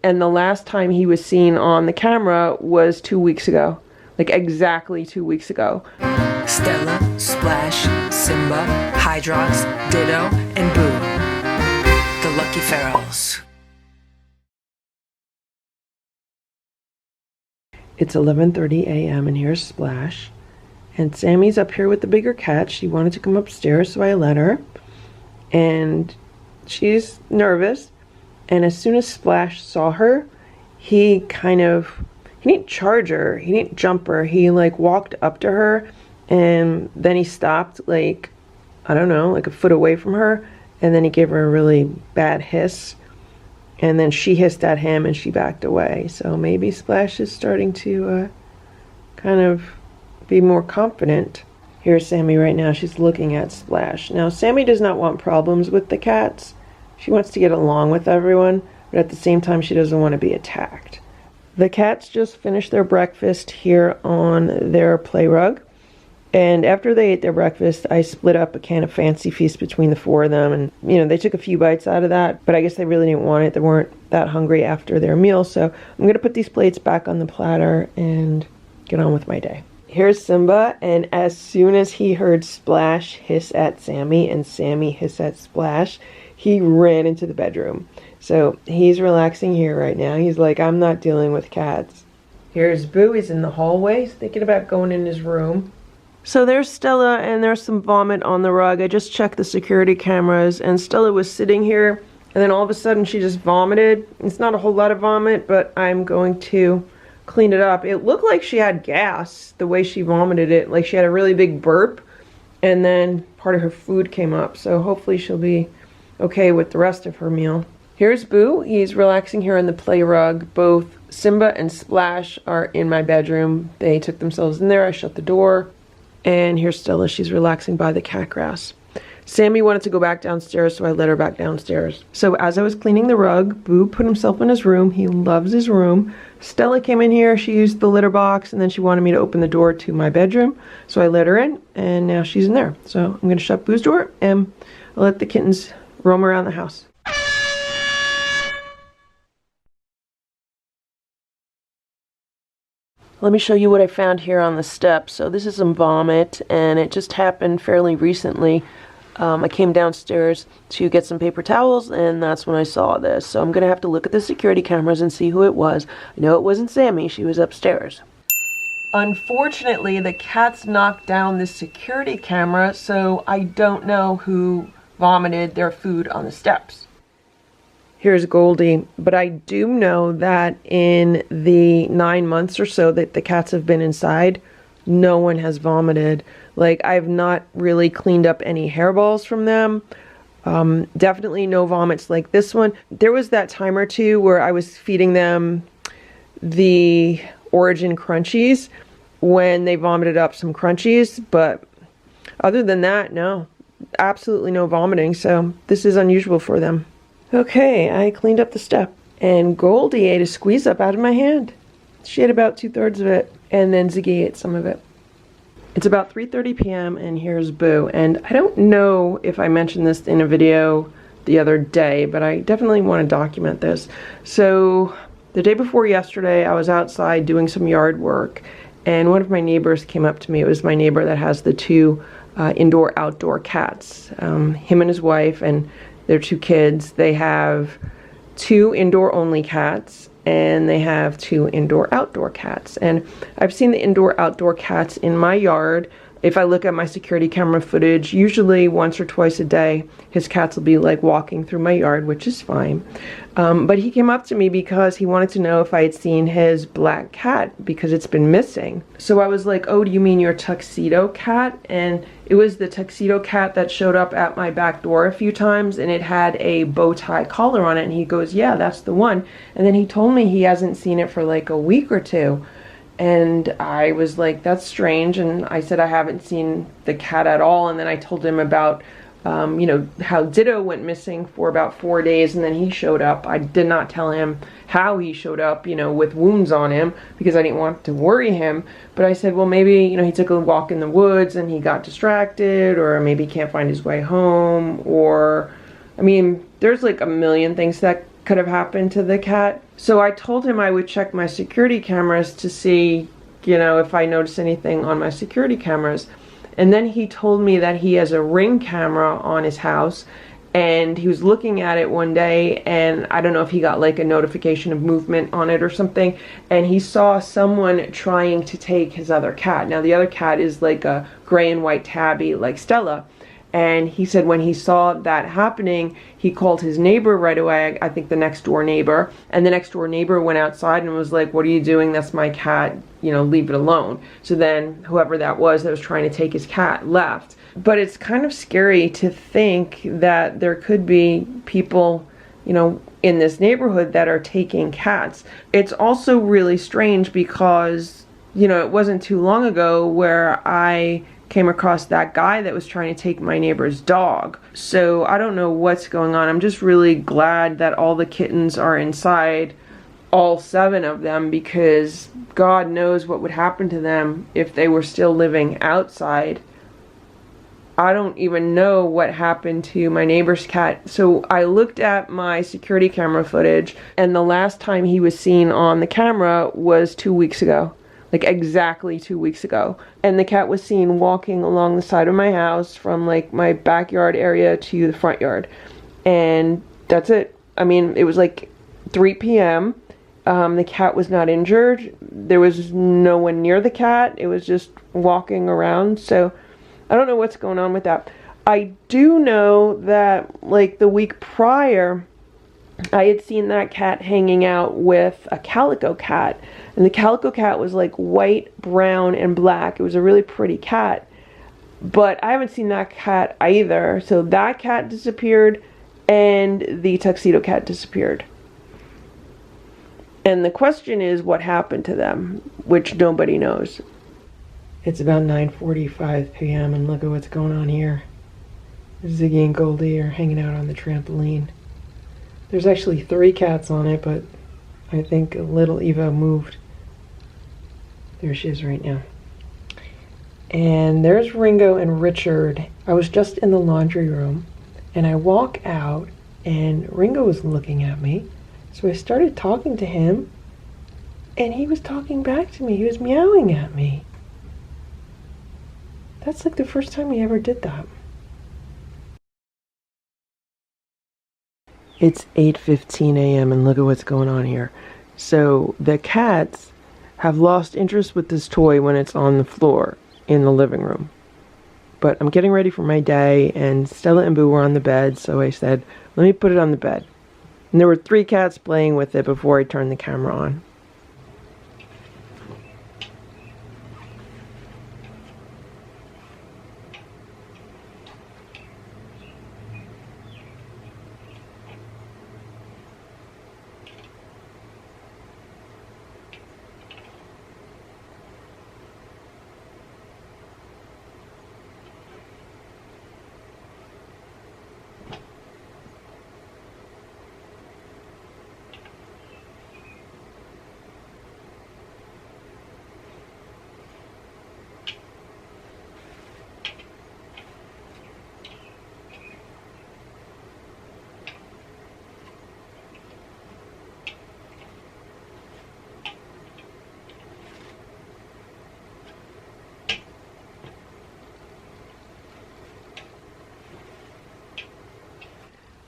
And the last time he was seen on the camera was 2 weeks ago. Like exactly 2 weeks ago. Stella, Splash, Simba, Hydrox, Ditto, and Boo. The Lucky Ferals. It's 11:30 a.m. and here's Splash. And Sammy's up here with the bigger cat. She wanted to come upstairs, so I let her. And she's nervous. And as soon as Splash saw her, he didn't charge her, he didn't jump her. He like walked up to her and then he stopped like, I don't know, like a foot away from her. And then he gave her a really bad hiss. And then she hissed at him and she backed away. So maybe Splash is starting to kind of be more confident. Here's Sammy right now. She's looking at Splash. Now, Sammy does not want problems with the cats. She wants to get along with everyone, but at the same time, she doesn't want to be attacked. The cats just finished their breakfast here on their play rug. And after they ate their breakfast, I split up a can of Fancy Feast between the four of them. And, you know, they took a few bites out of that, but I guess they really didn't want it. They weren't that hungry after their meal. So I'm going to put these plates back on the platter and get on with my day. Here's Simba, and as soon as he heard Splash hiss at Sammy and Sammy hiss at Splash, he ran into the bedroom. So he's relaxing here right now. He's like, I'm not dealing with cats. Here's Boo. He's in the hallway. He's thinking about going in his room. So there's Stella, and there's some vomit on the rug. I just checked the security cameras, and Stella was sitting here, and then all of a sudden she just vomited. It's not a whole lot of vomit, but I'm going to clean it up. It looked like she had gas, the way she vomited it. Like she had a really big burp, and then part of her food came up. So hopefully she'll be okay with the rest of her meal. Here's Boo. He's relaxing here on the play rug. Both Simba and Splash are in my bedroom. They took themselves in there. I shut the door. And here's Stella. She's relaxing by the cat grass. Sammy wanted to go back downstairs, so I let her back downstairs. So as I was cleaning the rug, Boo put himself in his room. He loves his room. Stella came in here. She used the litter box, and then she wanted me to open the door to my bedroom. So I let her in, and now she's in there. So I'm going to shut Boo's door, and I'll let the kittens roam around the house. Let me show you what I found here on the steps. So this is some vomit, and it just happened fairly recently. I came downstairs to get some paper towels, and that's when I saw this. So I'm going to have to look at the security cameras and see who it was. I know it wasn't Sammy. She was upstairs. Unfortunately, the cats knocked down the security camera, so I don't know who vomited their food on the steps. Here's Goldie, but I do know that in the 9 months or so that the cats have been inside, no one has vomited. Like, I've not really cleaned up any hairballs from them. Definitely no vomits like this one. There was that time or two where I was feeding them the Origin Crunchies when they vomited up some Crunchies, but other than that, no. Absolutely no vomiting, so this is unusual for them. Okay, I cleaned up the step, and Goldie ate a squeeze up out of my hand. She ate about 2/3 of it, and then Ziggy ate some of it. It's about 3:30 p.m. and here's Boo, and I don't know if I mentioned this in a video the other day, but I definitely want to document this. So the day before yesterday, I was outside doing some yard work, and one of my neighbors came up to me. It was my neighbor that has the two indoor-outdoor cats, him and his wife, and their 2 kids. They have 2 indoor-only cats, and they have 2 indoor-outdoor cats. And I've seen the indoor-outdoor cats in my yard. If I look at my security camera footage, usually once or twice a day, his cats will be like walking through my yard, which is fine. But he came up to me because he wanted to know if I had seen his black cat because it's been missing. So I was like, oh, do you mean your tuxedo cat? And it was the tuxedo cat that showed up at my back door a few times, and it had a bow tie collar on it. And he goes, yeah, that's the one. And then he told me he hasn't seen it for like a week or 2. And I was like, that's strange. And I said, I haven't seen the cat at all. And then I told him about, you know, how Ditto went missing for about 4 days, and then he showed up. I did not tell him how he showed up, you know, with wounds on him, because I didn't want to worry him. But I said, well, maybe, you know, he took a walk in the woods and he got distracted, or maybe he can't find his way home, or, I mean, there's like a million things that could have happened to the cat. So I told him I would check my security cameras to see, you know, if I noticed anything on my security cameras. And then he told me that he has a Ring camera on his house, and he was looking at it one day, and I don't know if he got like a notification of movement on it or something, and he saw someone trying to take his other cat. Now the other cat is like a gray and white tabby like Stella, and he said when he saw that happening, he called his neighbor right away, I think the next door neighbor, and the next door neighbor went outside and was like, "What are you doing? That's my cat, you know, leave it alone." So then whoever that was trying to take his cat left. But it's kind of scary to think that there could be people, you know, in this neighborhood that are taking cats. It's also really strange because, you know, it wasn't too long ago where I came across that guy that was trying to take my neighbor's dog. So I don't know what's going on. I'm just really glad that all the kittens are inside, all 7 of them, because God knows what would happen to them if they were still living outside. I don't even know what happened to my neighbor's cat. So I looked at my security camera footage, and the last time he was seen on the camera was 2 weeks ago. Like exactly 2 weeks ago. And the cat was seen walking along the side of my house from like my backyard area to the front yard. And that's it. I mean, it was like 3 p.m. The cat was not injured. There was no one near the cat. It was just walking around. So I don't know what's going on with that. I do know that like the week prior, I had seen that cat hanging out with a calico cat. And the calico cat was like white, brown, and black. It was a really pretty cat. But I haven't seen that cat either. So that cat disappeared and the tuxedo cat disappeared. And the question is what happened to them, which nobody knows. It's about 9:45 p.m. and look at what's going on here. Ziggy and Goldie are hanging out on the trampoline. There's actually 3 cats on it, but I think little Eva moved. There she is right now. And there's Ringo and Richard. I was just in the laundry room, and I walk out, and Ringo was looking at me. So I started talking to him, and he was talking back to me. He was meowing at me. That's like the first time he ever did that. It's 8:15 a.m. and look at what's going on here. So the cats have lost interest with this toy when it's on the floor in the living room. But I'm getting ready for my day, and Stella and Boo were on the bed, so I said, let me put it on the bed. And there were 3 cats playing with it before I turned the camera on.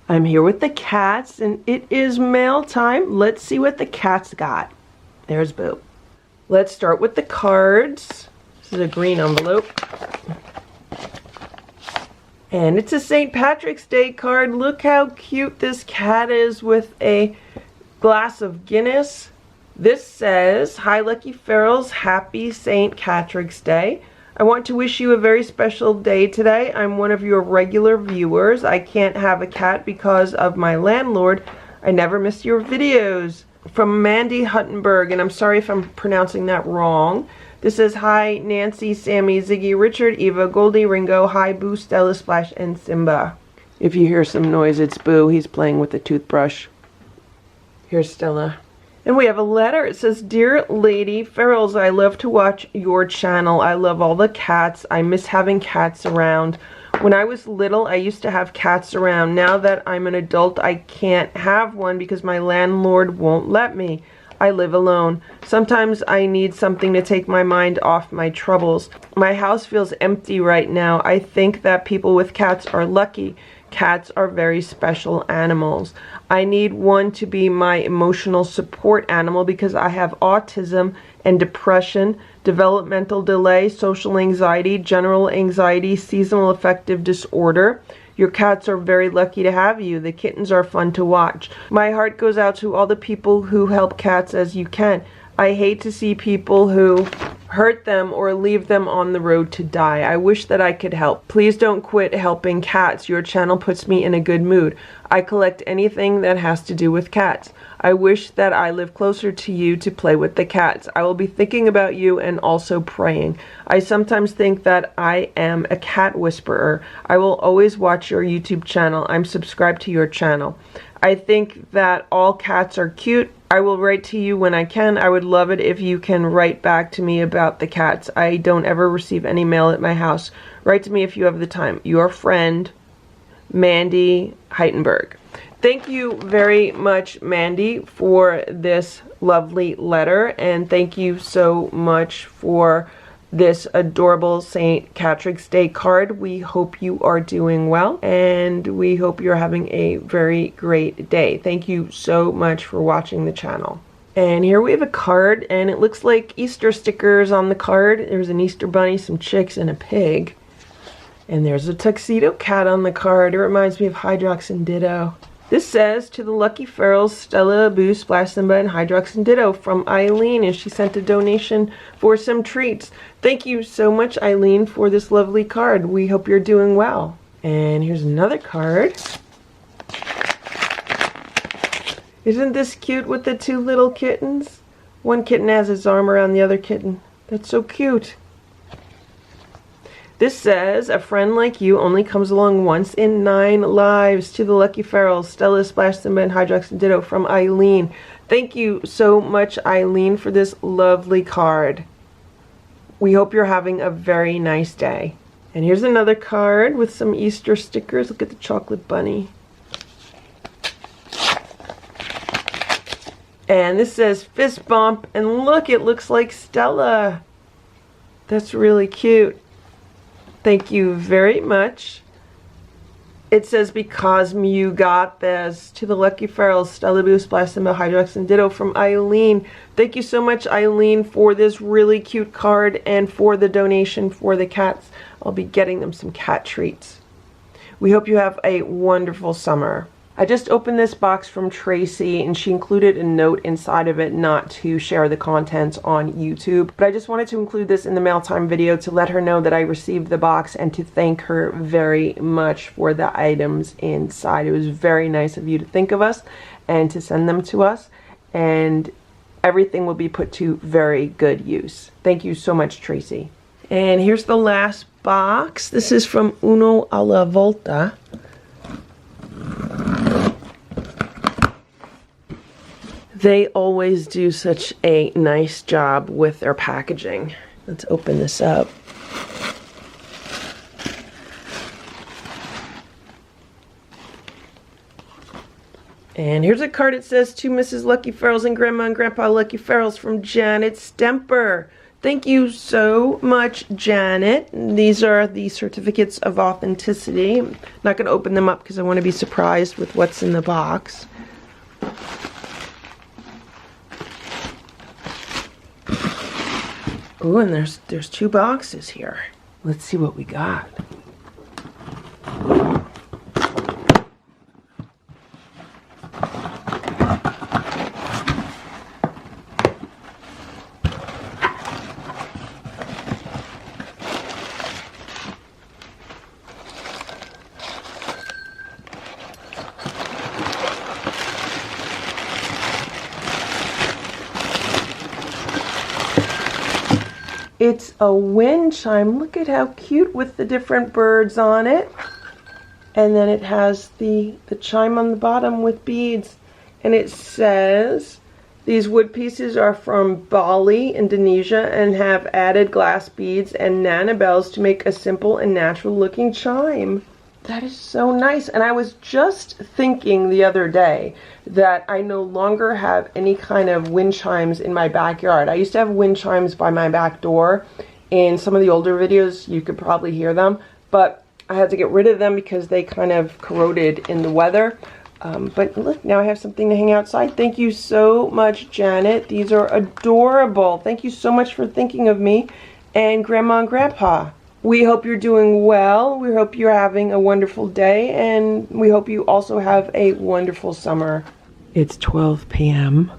I'm here with the cats, and it is mail time. Let's see what the cats got. There's Boo. Let's start with the cards. This is a green envelope. And it's a St. Patrick's Day card. Look how cute this cat is with a glass of Guinness. This says, "Hi Lucky Ferals, happy St. Patrick's Day. I want to wish you a very special day today. I'm one of your regular viewers. I can't have a cat because of my landlord. I never miss your videos." From Mandy Huttenberg, and I'm sorry if I'm pronouncing that wrong. This says, "Hi Nancy, Sammy, Ziggy, Richard, Eva, Goldie, Ringo, hi Boo, Stella, Splash, and Simba." If you hear some noise, it's Boo. He's playing with a toothbrush. Here's Stella. And we have a letter. It says, "Dear Lady Ferals, I love to watch your channel. I love all the cats. I miss having cats around. When I was little, I used to have cats around. Now that I'm an adult, I can't have one because my landlord won't let me. I live alone. Sometimes I need something to take my mind off my troubles. My house feels empty right now. I think that people with cats are lucky. Cats are very special animals. I need one to be my emotional support animal because I have autism and depression, developmental delay, social anxiety, general anxiety, seasonal affective disorder. Your cats are very lucky to have you. The kittens are fun to watch. My heart goes out to all the people who help cats as you can. I hate to see people who hurt them or leave them on the road to die. I wish that I could help. Please don't quit helping cats. Your channel puts me in a good mood. I collect anything that has to do with cats. I wish that I lived closer to you to play with the cats. I will be thinking about you and also praying. I sometimes think that I am a cat whisperer. I will always watch your YouTube channel. I'm subscribed to your channel. I think that all cats are cute. I will write to you when I can. I would love it if you can write back to me about the cats. I don't ever receive any mail at my house. Write to me if you have the time. Your friend, Mandy Heitenberg. Thank you very much, Mandy, for this lovely letter, and thank you so much for this adorable St. Patrick's Day card. We hope you are doing well, and we hope you're having a very great day. Thank you so much for watching the channel. And here we have a card, and it looks like Easter stickers on the card. There's an Easter bunny, some chicks, and a pig. And there's a tuxedo cat on the card. It reminds me of Hydrox and Ditto. This says, to the Lucky Ferals, Stella, Boo, Splash, Simba, and Hydrox and Ditto from Eileen, and she sent a donation for some treats. Thank you so much, Eileen, for this lovely card. We hope you're doing well. And here's another card. Isn't this cute with the two little kittens? One kitten has his arm around the other kitten. That's so cute. This says, a friend like you only comes along once in 9 lives. To the Lucky Ferals, Stella, Splash, Simba, and Hydrox and Ditto from Eileen. Thank you so much, Eileen, for this lovely card. We hope you're having a very nice day. And here's another card with some Easter stickers. Look at the chocolate bunny. And this says, fist bump. And look, it looks like Stella. That's really cute. Thank you very much. It says, because you got this. To the Lucky Ferals, Stella, Boo, Splash, Simba, Hydrox, and Ditto from Eileen. Thank you so much, Eileen, for this really cute card and for the donation for the cats. I'll be getting them some cat treats. We hope you have a wonderful summer. I just opened this box from Traci, and she included a note inside of it not to share the contents on YouTube. But I just wanted to include this in the mail time video to let her know that I received the box and to thank her very much for the items inside. It was very nice of you to think of us and to send them to us. And everything will be put to very good use. Thank you so much, Traci. And here's the last box. This is from Uno alla Volta. They always do such a nice job with their packaging. Let's open this up. And here's a card. It says, to Mrs. Lucky Ferals and Grandma and Grandpa Lucky Ferals from Janet Stemper. Thank you so much, Janet. These are the certificates of authenticity. I'm not going to open them up because I want to be surprised with what's in the box. Oh, and there's 2 boxes here. Let's see what we got. It's a wind chime. Look at how cute with the different birds on it. And then it has the chime on the bottom with beads. And it says, These wood pieces are from Bali, Indonesia, and have added glass beads and nanobells to make a simple and natural looking chime. That is so nice. And I was just thinking the other day that I no longer have any kind of wind chimes in my backyard. I used to have wind chimes by my back door. In some of the older videos, you could probably hear them, but I had to get rid of them because they kind of corroded in the weather. But look, now I have something to hang outside. Thank you so much, Janet. These are adorable. Thank you so much for thinking of me and Grandma and Grandpa. We hope you're doing well. We hope you're having a wonderful day, and we hope you also have a wonderful summer. It's 12 p.m.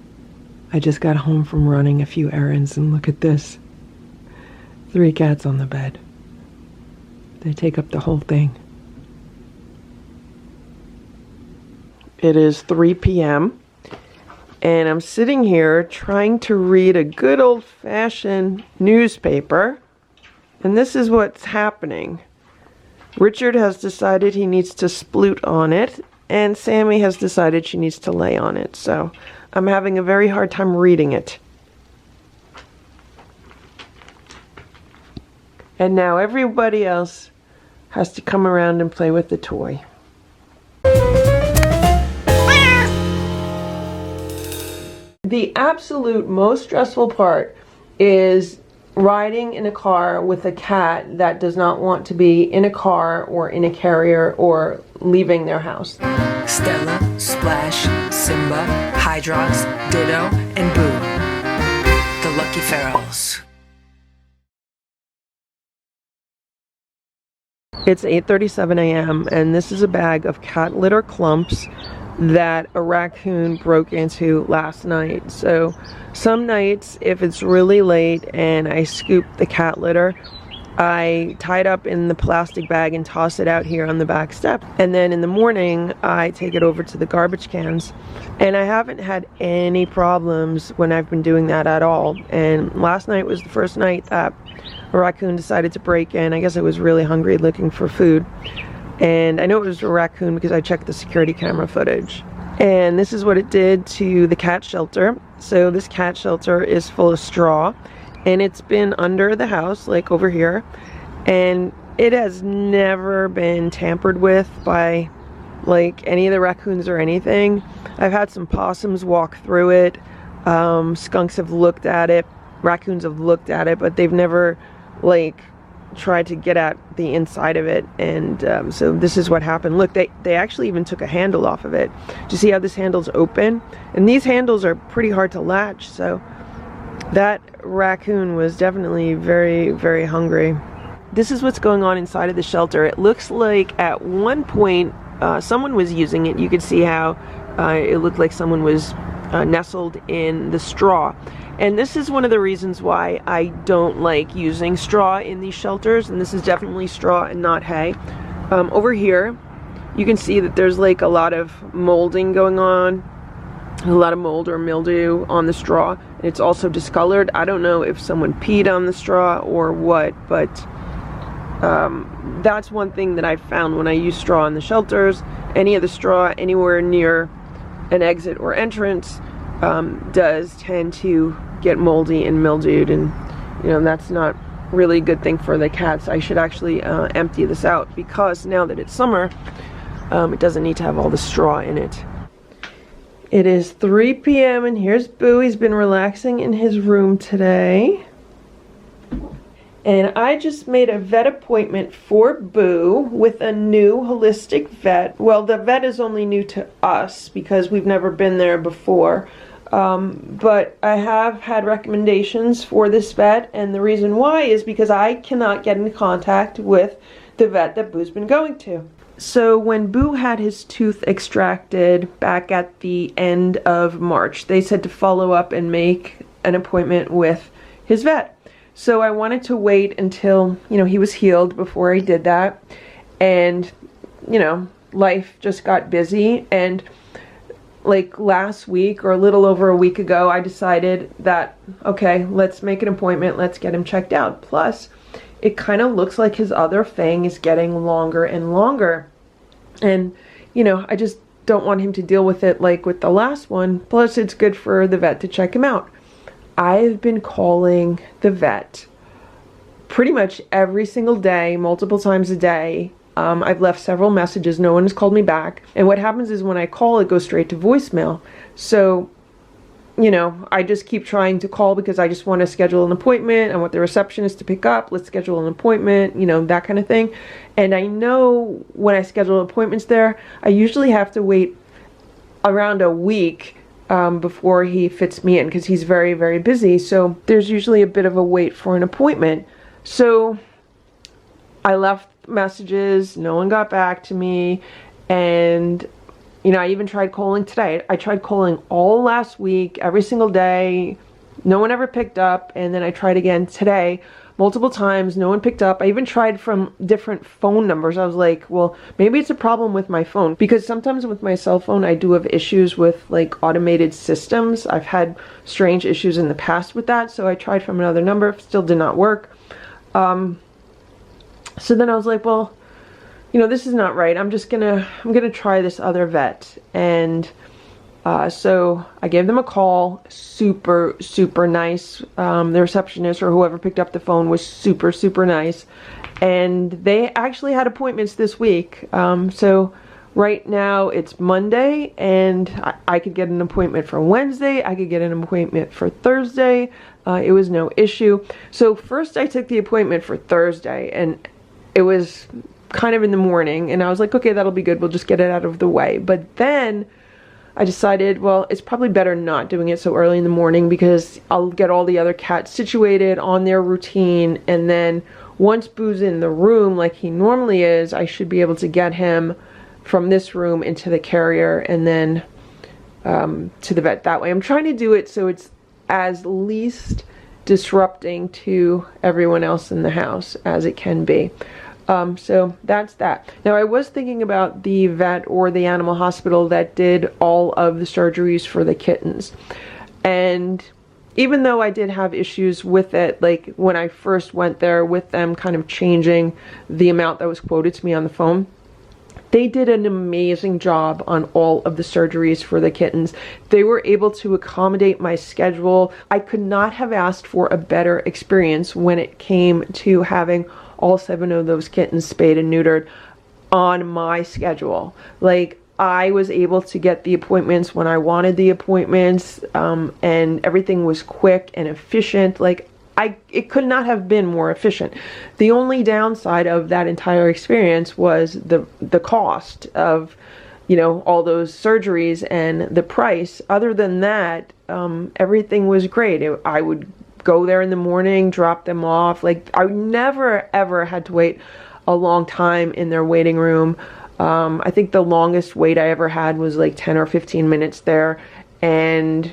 I just got home from running a few errands, and look at this. 3 cats on the bed. They take up the whole thing. It is 3 p.m. and I'm sitting here trying to read a good old-fashioned newspaper. And this is what's happening. Richard has decided he needs to sploot on it, and Sammy has decided she needs to lay on it. So I'm having a very hard time reading it. And now everybody else has to come around and play with the toy. The absolute most stressful part is riding in a car with a cat that does not want to be in a car or in a carrier or leaving their house. Stella, Splash, Simba, Hydrox, Ditto, and Boo. The Lucky Ferals. It's 8:37 a.m. and this is a bag of cat litter clumps that a raccoon broke into last night. So some nights, if it's really late and I scoop the cat litter, I tie it up in the plastic bag and toss it out here on the back step. And then in the morning, I take it over to the garbage cans. And I haven't had any problems when I've been doing that at all. And last night was the first night that a raccoon decided to break in. I guess it was really hungry looking for food. And I know it was a raccoon because I checked the security camera footage. And this is what it did to the cat shelter. So this cat shelter is full of straw, and it's been under the house, like over here, and it has never been tampered with by like any of the raccoons or anything. I've had some possums walk through it, skunks have looked at it, raccoons have looked at it, but they've never like tried to get at the inside of it. And so this is what happened. Look, they actually even took a handle off of it. Do you see how this handle's open? And these handles are pretty hard to latch, so that raccoon was definitely very, very hungry. This is what's going on inside of the shelter. It looks like at one point someone was using it. You could see how it looked like someone was nestled in the straw. And this is one of the reasons why I don't like using straw in these shelters, and this is definitely straw and not hay. Over here you can see that there's like a lot of molding going on, a lot of mold or mildew on the straw, and it's also discolored. I don't know if someone peed on the straw or what, but that's one thing that I found when I use straw in the shelters. Any of the straw anywhere near an exit or entrance does tend to get moldy and mildewed, and you know, that's not really a good thing for the cats. I should actually empty this out, because now that it's summer, it doesn't need to have all the straw in it. It is 3 p.m. and here's Boo. He's been relaxing in his room today. And I just made a vet appointment for Boo with a new holistic vet. Well, the vet is only new to us because we've never been there before. But I have had recommendations for this vet, and the reason why is because I cannot get in contact with the vet that Boo's been going to. So when Boo had his tooth extracted back at the end of March, they said to follow up and make an appointment with his vet. So I wanted to wait until, you know, he was healed before I did that. And, you know, life just got busy, and like last week or a little over a week ago, I decided that, okay, let's make an appointment, let's get him checked out. Plus, it kind of looks like his other fang is getting longer and longer. And, you know, I just don't want him to deal with it like with the last one. Plus, it's good for the vet to check him out. I've been calling the vet pretty much every single day, multiple times a day. I've left several messages. No one has called me back. And what happens is when I call, it goes straight to voicemail. So, you know, I just keep trying to call because I just want to schedule an appointment. I want the receptionist to pick up. Let's schedule an appointment, you know, that kind of thing. And I know when I schedule appointments there, I usually have to wait around a week before he fits me in because he's very, very busy. So there's usually a bit of a wait for an appointment. So I left messages, no one got back to me, and you know, I even tried calling today. I tried calling all last week, every single day. No one ever picked up, and then I tried again today multiple times. No one picked up. I even tried from different phone numbers. I was like, well, maybe it's a problem with my phone, because sometimes with my cell phone I do have issues with like automated systems. I've had strange issues in the past with that, so I tried from another number. Still did not work. So then I was like, well, you know, this is not right. I'm gonna try this other vet. And so I gave them a call. Super, super nice. The receptionist or whoever picked up the phone was super, super nice. And they actually had appointments this week. So right now it's Monday, and I could get an appointment for Wednesday. I could get an appointment for Thursday. It was no issue. So first I took the appointment for Thursday, and it was kind of in the morning, and I was like, okay, that'll be good. We'll just get it out of the way. But then I decided, well, it's probably better not doing it so early in the morning, because I'll get all the other cats situated on their routine, and then once Boo's in the room like he normally is, I should be able to get him from this room into the carrier and then to the vet that way. I'm trying to do it so it's as least disrupting to everyone else in the house as it can be. So that's that. Now, I was thinking about the vet or the animal hospital that did all of the surgeries for the kittens. And even though I did have issues with it, like when I first went there with them kind of changing the amount that was quoted to me on the phone, they did an amazing job on all of the surgeries for the kittens. They were able to accommodate my schedule. I could not have asked for a better experience when it came to having all 7 of those kittens spayed and neutered on my schedule. Like, I was able to get the appointments when I wanted the appointments, and everything was quick and efficient. Like, it could not have been more efficient. The only downside of that entire experience was the cost of, you know, all those surgeries and the price. Other than that, everything was great. I would go there in the morning, drop them off. Like, I never ever had to wait a long time in their waiting room. I think the longest wait I ever had was like 10 or 15 minutes there. And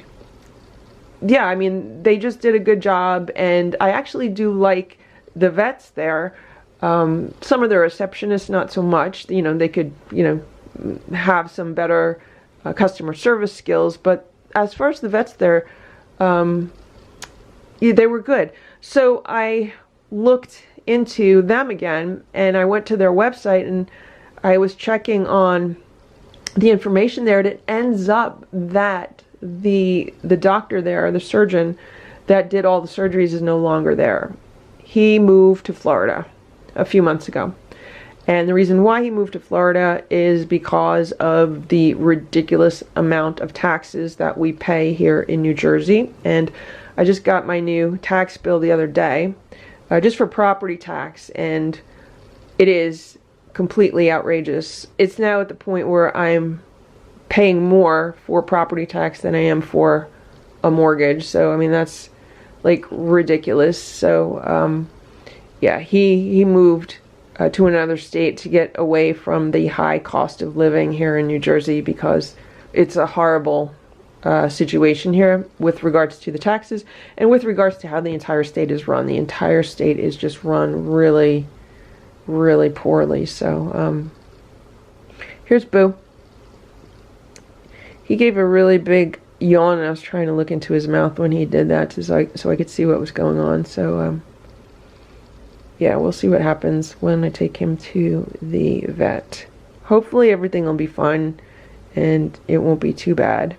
yeah, I mean, they just did a good job, and I actually do like the vets there. Some of the receptionists, not so much. You know, they could, you know, have some better customer service skills, but as far as the vets there, yeah, they were good. So I looked into them again, and I went to their website, and I was checking on the information there, and it ends up that the doctor there, the surgeon that did all the surgeries, is no longer there. He moved to Florida a few months ago. And the reason why he moved to Florida is because of the ridiculous amount of taxes that we pay here in New Jersey. And I just got my new tax bill the other day, just for property tax, and it is completely outrageous. It's now at the point where I'm paying more for property tax than I am for a mortgage. So I mean, that's like ridiculous. So yeah, he moved to another state to get away from the high cost of living here in New Jersey, because it's a horrible situation here with regards to the taxes and with regards to how the entire state is run. The entire state is just run really, really poorly. So here's Boo. He gave a really big yawn, and I was trying to look into his mouth when he did that so I could see what was going on. So yeah, we'll see what happens when I take him to the vet. Hopefully everything will be fine, and it won't be too bad.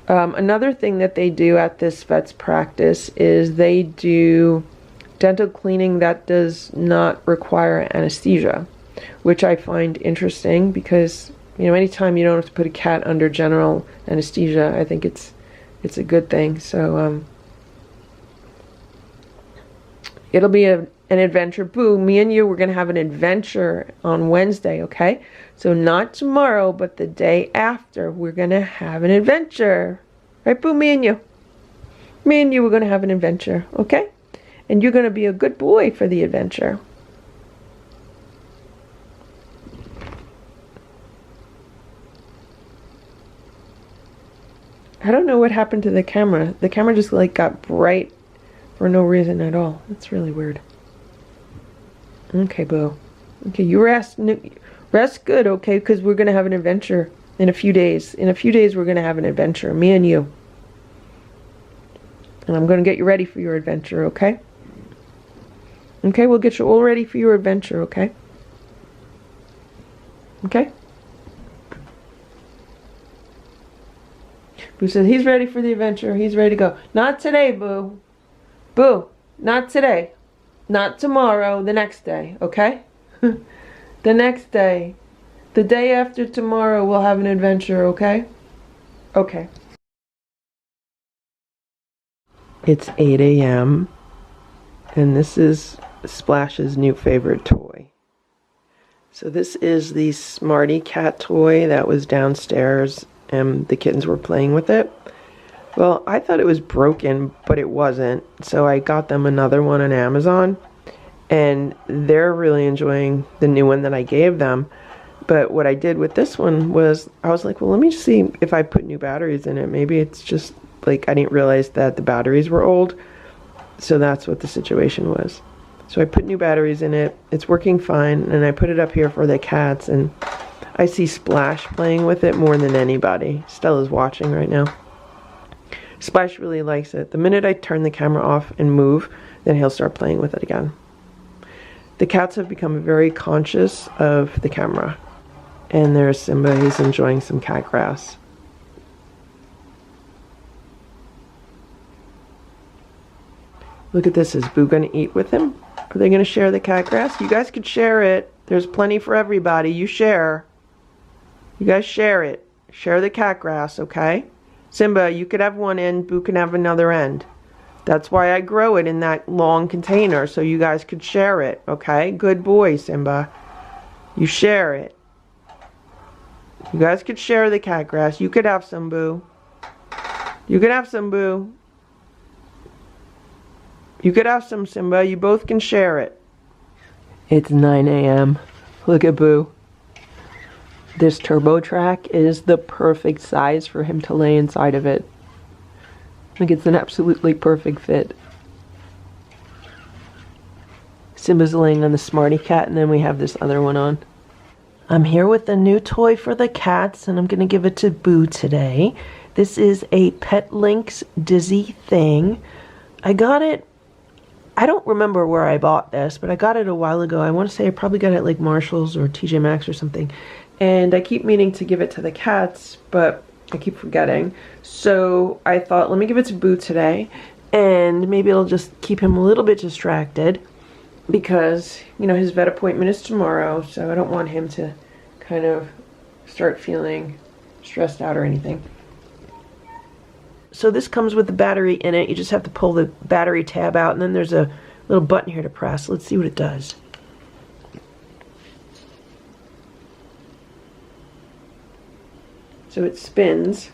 Another thing that they do at this vet's practice is they do dental cleaning that does not require anesthesia, which I find interesting because, you know, anytime you don't have to put a cat under general anesthesia, I think it's a good thing. So it'll be an adventure. Boo, me and you, we're going to have an adventure on Wednesday, okay? So not tomorrow, but the day after, we're going to have an adventure. Right, Boo, me and you? Me and you, we're going to have an adventure, okay? And you're going to be a good boy for the adventure. I don't know what happened to the camera. The camera just like got bright for no reason at all. That's really weird. Okay, Boo. Okay, you rest good, okay? Because we're going to have an adventure in a few days. In a few days, we're going to have an adventure, me and you. And I'm going to get you ready for your adventure, okay? Okay, we'll get you all ready for your adventure, okay? Okay? Boo says he's ready for the adventure. He's ready to go. Not today, Boo. Boo, not today. Not tomorrow, the next day, okay? The next day. The day after tomorrow, we'll have an adventure, okay? Okay. It's 8 a.m. and this is Splash's new favorite toy. So this is the Smarty Cat toy that was downstairs and the kittens were playing with it. Well, I thought it was broken, but it wasn't. So I got them another one on Amazon, and they're really enjoying the new one that I gave them. But what I did with this one was, I was like, well, let me see if I put new batteries in it. Maybe it's just like I didn't realize that the batteries were old. So that's what the situation was. So I put new batteries in it. It's working fine, and I put it up here for the cats, and I see Splash playing with it more than anybody. Stella's watching right now. Splash really likes it. The minute I turn the camera off and move, then he'll start playing with it again. The cats have become very conscious of the camera. And there's Simba, he's enjoying some cat grass. Look at this, is Boo gonna eat with him? Are they gonna share the cat grass? You guys could share it. There's plenty for everybody. You share. You guys share it. Share the cat grass, okay? Simba, you could have one end, Boo can have another end. That's why I grow it in that long container, so you guys could share it, okay? Good boy, Simba. You share it. You guys could share the cat grass. You could have some, Boo. You could have some, Boo. You could have some, Simba. You both can share it. It's 9 a.m. Look at Boo. This turbo track is the perfect size for him to lay inside of it. Like, it's an absolutely perfect fit. Simba's laying on the Smarty Cat, and then we have this other one on. I'm here with a new toy for the cats, and I'm going to give it to Boo today. This is a Pet Links Dizzy thing. I got it, I don't remember where I bought this, but I got it a while ago. I want to say I probably got it at like Marshall's or TJ Maxx or something. And I keep meaning to give it to the cats, but I keep forgetting. So I thought, let me give it to Boo today, and maybe it'll just keep him a little bit distracted because, you know, his vet appointment is tomorrow, so I don't want him to kind of start feeling stressed out or anything. So this comes with the battery in it. You just have to pull the battery tab out, and then there's a little button here to press. Let's see what it does. So it spins.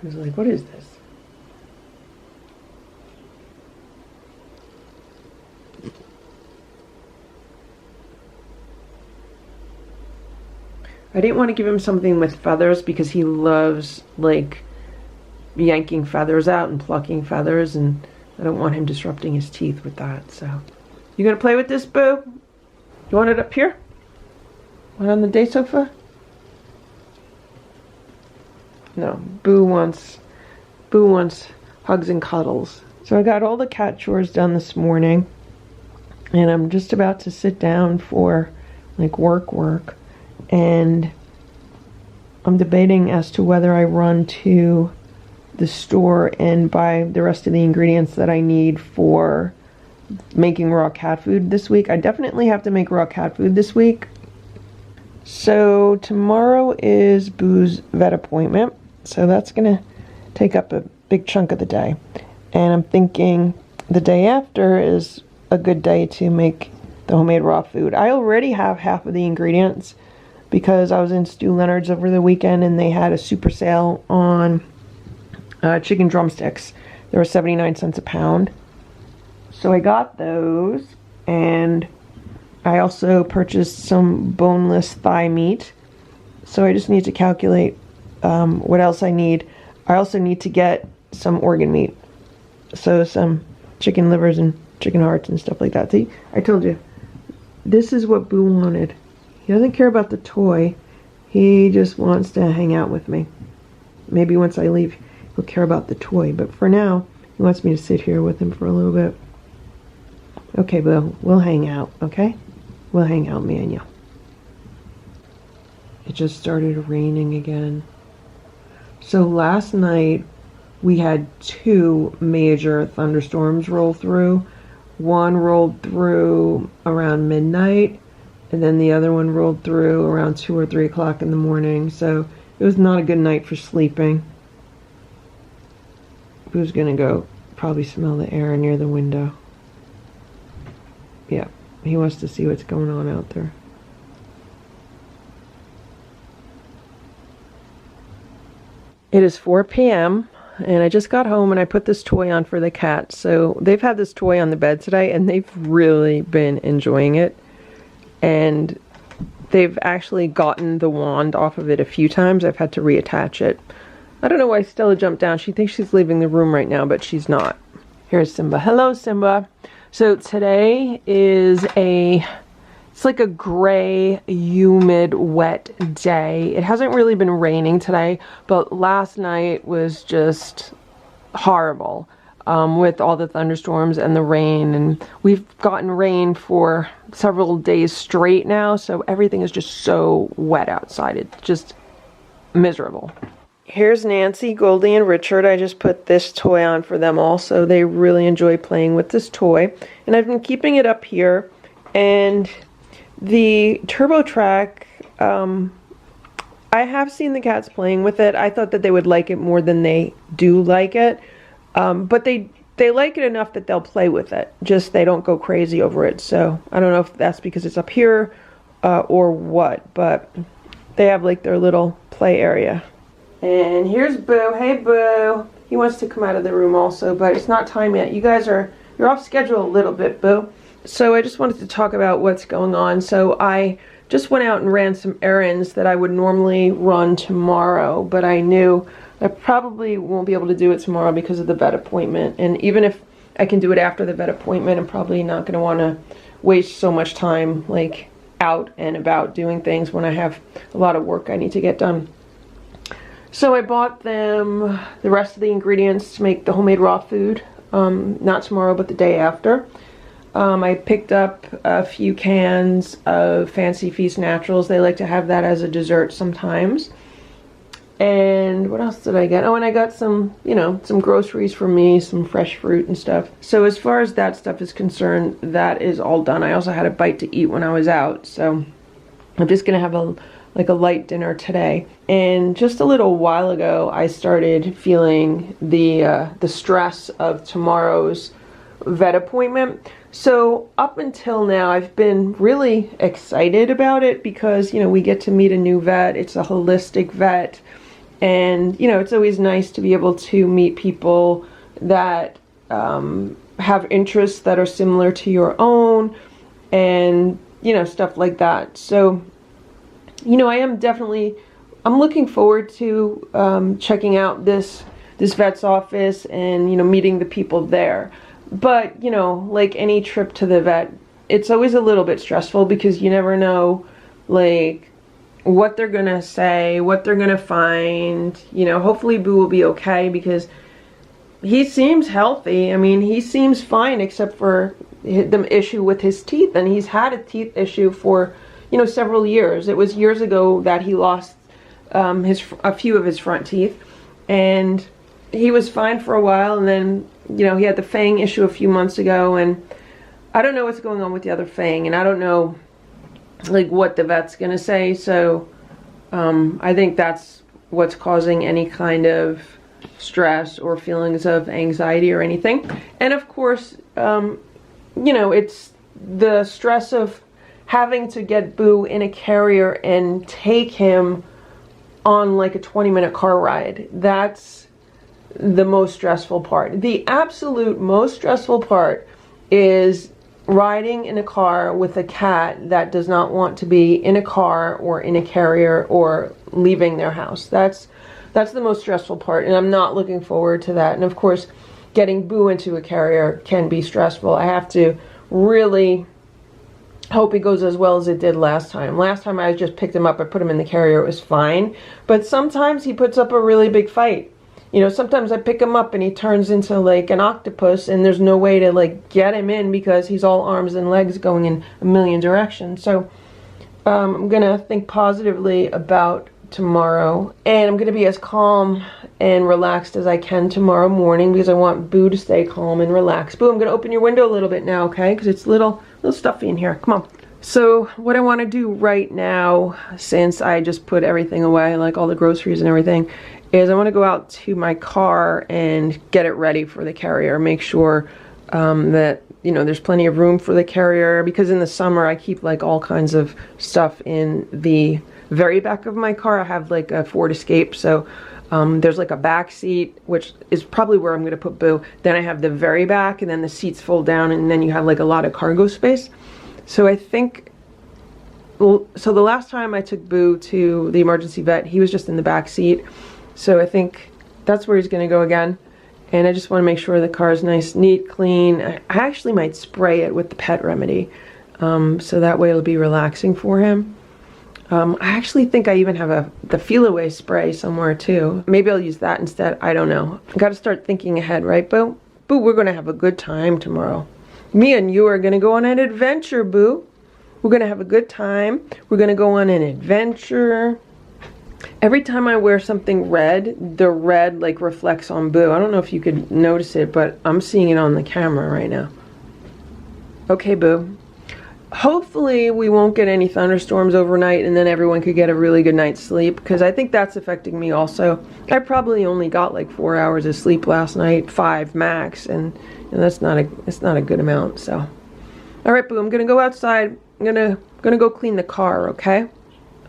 I was like, what is this? I didn't want to give him something with feathers because he loves, like, yanking feathers out and plucking feathers, and I don't want him disrupting his teeth with that, so. You gonna play with this, Boo? You want it up here? Want it on the day sofa? No, Boo wants hugs and cuddles. So I got all the cat chores done this morning, and I'm just about to sit down for, like, work. And I'm debating as to whether I run to the store and buy the rest of the ingredients that I need for making raw cat food this week. I definitely have to make raw cat food this week. So tomorrow is Boo's vet appointment, so that's gonna take up a big chunk of the day. And I'm thinking the day after is a good day to make the homemade raw food. I already have half of the ingredients because I was in Stu Leonard's over the weekend and they had a super sale on chicken drumsticks. They were 79 cents a pound. So I got those, and I also purchased some boneless thigh meat. So I just need to calculate what else I need. I also need to get some organ meat. So some chicken livers and chicken hearts and stuff like that. See, I told you. This is what Boo wanted. He doesn't care about the toy. He just wants to hang out with me. Maybe once I leave, he'll care about the toy. But for now, he wants me to sit here with him for a little bit. Okay, Boo, we'll hang out, okay? We'll hang out, me and you. It just started raining again. So last night, we had 2 major thunderstorms roll through. One rolled through around midnight, and then the other one rolled through around 2 or 3 o'clock in the morning. So it was not a good night for sleeping. Boo's gonna go probably smell the air near the window. Yeah, he wants to see what's going on out there. It is 4 p.m. and I just got home and I put this toy on for the cat. So they've had this toy on the bed today and they've really been enjoying it. And they've actually gotten the wand off of it a few times. I've had to reattach it. I don't know why Stella jumped down. She thinks she's leaving the room right now, but she's not. Here's Simba. Hello, Simba. So today is it's like a gray, humid, wet day. It hasn't really been raining today, but last night was just horrible with all the thunderstorms and the rain. And we've gotten rain for several days straight now, so everything is just so wet outside. It's just miserable. Here's Nancy, Goldie, and Richard. I just put this toy on for them also. They really enjoy playing with this toy. And I've been keeping it up here. And the TurboTrack, I have seen the cats playing with it. I thought that they would like it more than they do like it. But they like it enough that they'll play with it. Just they don't go crazy over it. So I don't know if that's because it's up here or what. But they have like their little play area. And here's Boo. Hey, Boo. He wants to come out of the room also, but it's not time yet. You're off schedule a little bit, Boo. So I just wanted to talk about what's going on. So I just went out and ran some errands that I would normally run tomorrow, but I knew I probably won't be able to do it tomorrow because of the vet appointment. And even if I can do it after the vet appointment, I'm probably not going to want to waste so much time like out and about doing things when I have a lot of work I need to get done. So I bought them the rest of the ingredients to make the homemade raw food, not tomorrow, but the day after. I picked up a few cans of Fancy Feast Naturals. They like to have that as a dessert sometimes. And what else did I get? Oh, and I got some, some groceries for me, some fresh fruit and stuff. So as far as that stuff is concerned, that is all done. I also had a bite to eat when I was out, so I'm just gonna have a light dinner today. And just a little while ago, I started feeling the stress of tomorrow's vet appointment. So up until now, I've been really excited about it because, we get to meet a new vet. It's a holistic vet. And, it's always nice to be able to meet people that have interests that are similar to your own and, stuff like that. So, I'm looking forward to checking out this vet's office and, meeting the people there. But, like any trip to the vet, it's always a little bit stressful because you never know, what they're going to say, what they're going to find. Hopefully Boo will be okay because he seems healthy. I mean, he seems fine except for the issue with his teeth. And he's had a teeth issue for, several years. It was years ago that he lost a few of his front teeth, and he was fine for a while, and then, you know, he had the fang issue a few months ago, and I don't know what's going on with the other fang, and I don't know, like, what the vet's gonna say, so I think that's what's causing any kind of stress or feelings of anxiety or anything. And of course, you know, it's the stress of having to get Boo in a carrier and take him on like a 20-minute car ride. That's the most stressful part. The absolute most stressful part is riding in a car with a cat that does not want to be in a car or in a carrier or leaving their house. That's the most stressful part, and I'm not looking forward to that. And of course, getting Boo into a carrier can be stressful. I have to really hope it goes as well as it did last time. Last time I just picked him up, I put him in the carrier, it was fine. But sometimes he puts up a really big fight. You know, sometimes I pick him up and he turns into like an octopus, and there's no way to like get him in because he's all arms and legs going in a million directions. So I'm gonna think positively about tomorrow, and I'm gonna be as calm and relaxed as I can tomorrow morning because I want Boo to stay calm and relaxed. Boo, I'm gonna open your window a little bit now, okay? Because it's a little stuffy in here. Come on. So what I want to do right now, since I just put everything away, like all the groceries and everything, is I want to go out to my car and get it ready for the carrier. Make sure that, you know, there's plenty of room for the carrier, because in the summer I keep like all kinds of stuff in the very back of my car. I have like a Ford Escape, so there's like a back seat, which is probably where I'm going to put Boo. Then I have the very back, and then the seats fold down, and then you have like a lot of cargo space. So I think, so the last time I took Boo to the emergency vet, he was just in the back seat. So I think that's where he's going to go again. And I just want to make sure the car is nice, neat, clean. I actually might spray it with the pet remedy, so that way it'll be relaxing for him. I actually think I even have the Feel Away spray somewhere too. Maybe I'll use that instead. I don't know. I got to start thinking ahead, right, Boo? Boo, we're going to have a good time tomorrow. Me and you are going to go on an adventure, Boo. We're going to have a good time. We're going to go on an adventure. Every time I wear something red, the red like reflects on Boo. I don't know if you could notice it, but I'm seeing it on the camera right now. Okay, Boo. Hopefully we won't get any thunderstorms overnight, and then everyone could get a really good night's sleep, because I think that's affecting me also. I probably only got like 4 hours of sleep last night, 5 max, and that's not a good amount. So, all right, Boo, I'm gonna go outside. I'm gonna go clean the car, okay?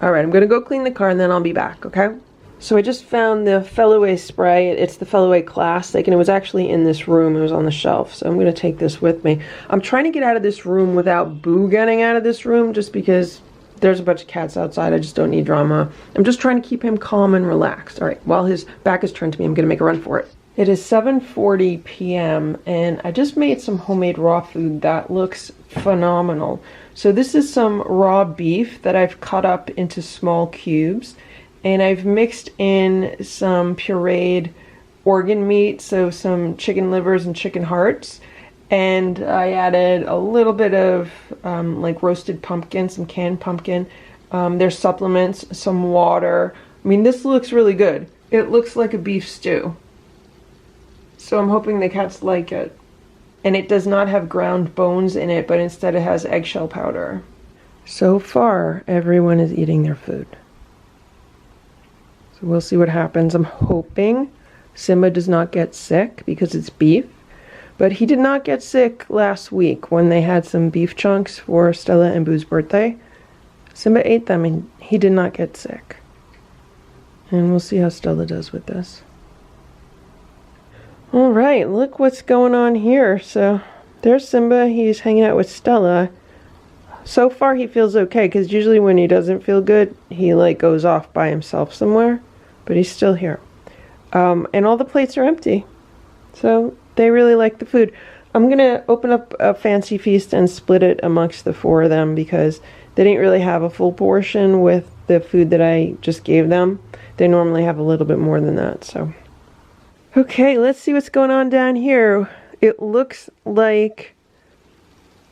All right, I'm gonna go clean the car, and then I'll be back, okay? So I just found the Feel Away spray. It's the Feel Away Classic, and it was actually in this room. It was on the shelf, so I'm going to take this with me. I'm trying to get out of this room without Boo getting out of this room, just because there's a bunch of cats outside. I just don't need drama. I'm just trying to keep him calm and relaxed. All right, while his back is turned to me, I'm going to make a run for it. It is 7:40 p.m., and I just made some homemade raw food that looks phenomenal. So this is some raw beef that I've cut up into small cubes. And I've mixed in some pureed organ meat, so some chicken livers and chicken hearts. And I added a little bit of like roasted pumpkin, some canned pumpkin. There's supplements, some water. I mean, this looks really good. It looks like a beef stew. So I'm hoping the cats like it. And it does not have ground bones in it, but instead it has eggshell powder. So far, everyone is eating their food. So we'll see what happens. I'm hoping Simba does not get sick because it's beef. But he did not get sick last week when they had some beef chunks for Stella and Boo's birthday. Simba ate them and he did not get sick. And we'll see how Stella does with this. Alright, look what's going on here. So there's Simba. He's hanging out with Stella. So far he feels okay, because usually when he doesn't feel good, he like goes off by himself somewhere. But he's still here. And all the plates are empty. So they really like the food. I'm going to open up a fancy feast and split it amongst the 4 of them, because they didn't really have a full portion with the food that I just gave them. They normally have a little bit more than that. So, okay, let's see what's going on down here. It looks like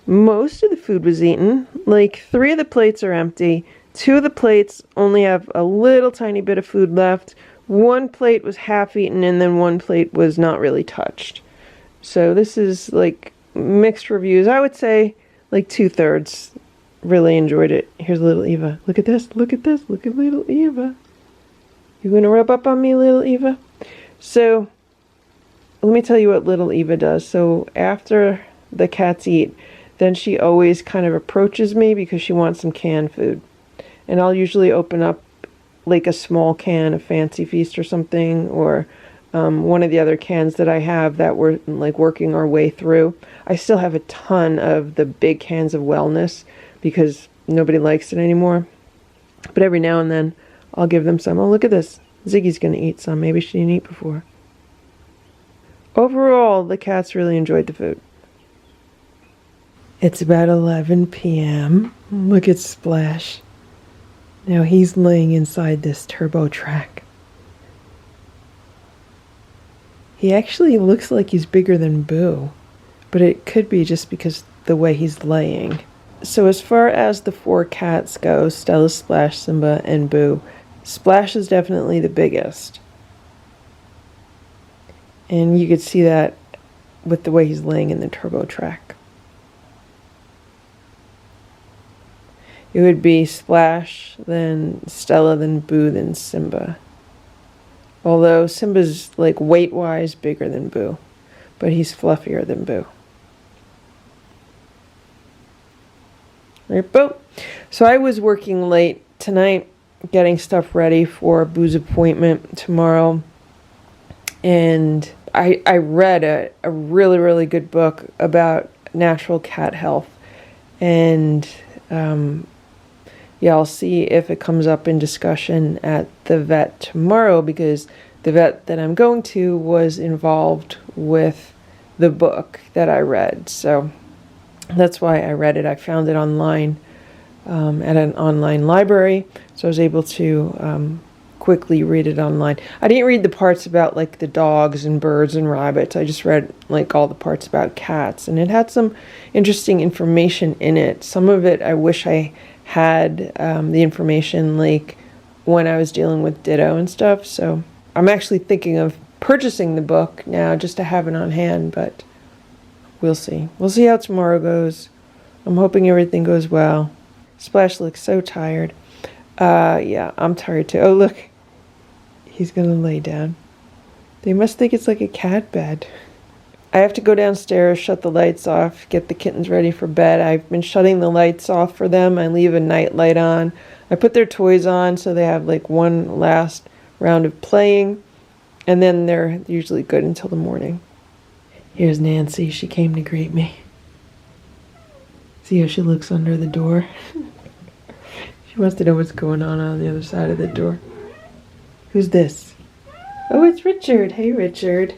most of the food was eaten. Like 3 of the plates are empty. 2 of the plates only have a little tiny bit of food left. 1 plate was half eaten, and then 1 plate was not really touched. So this is like mixed reviews. I would say like 2/3 really enjoyed it. Here's little Eva. Look at this. Look at this. Look at little Eva. You gonna rub up on me, little Eva? So let me tell you what little Eva does. So after the cats eat, then she always kind of approaches me because she wants some canned food. And I'll usually open up like a small can of Fancy Feast or something, or one of the other cans that I have that we're like working our way through. I still have a ton of the big cans of Wellness because nobody likes it anymore. But every now and then I'll give them some. Oh, look at this. Ziggy's going to eat some. Maybe she didn't eat before. Overall, the cats really enjoyed the food. It's about 11 p.m. Look at Splash. Now he's laying inside this turbo track. He actually looks like he's bigger than Boo, but it could be just because the way he's laying. So as far as the 4 cats go, Stella, Splash, Simba, and Boo, Splash is definitely the biggest. And you could see that with the way he's laying in the turbo track. It would be Splash, then Stella, then Boo, then Simba. Although Simba's like weight-wise bigger than Boo, but he's fluffier than Boo. Right, Boo? So I was working late tonight, getting stuff ready for Boo's appointment tomorrow. And I read a really, really good book about natural cat health. And yeah, I'll see if it comes up in discussion at the vet tomorrow, because the vet that I'm going to was involved with the book that I read. So that's why I read it. I found it online at an online library, so I was able to quickly read it online. I didn't read the parts about like the dogs and birds and rabbits. I just read like all the parts about cats, and it had some interesting information in it. Some of it I wish I had the information like when I was dealing with Ditto and stuff. So I'm actually thinking of purchasing the book now just to have it on hand, but we'll see. We'll see how tomorrow goes. I'm hoping everything goes well. Splash looks so tired. Yeah, I'm tired too. Oh, look. He's gonna lay down. They must think it's like a cat bed. I have to go downstairs, shut the lights off, get the kittens ready for bed. I've been shutting the lights off for them. I leave a night light on. I put their toys on so they have like one last round of playing, and then they're usually good until the morning. Here's Nancy. She came to greet me. See how she looks under the door? She wants to know what's going on the other side of the door. Who's this? Oh, it's Richard. Hey, Richard.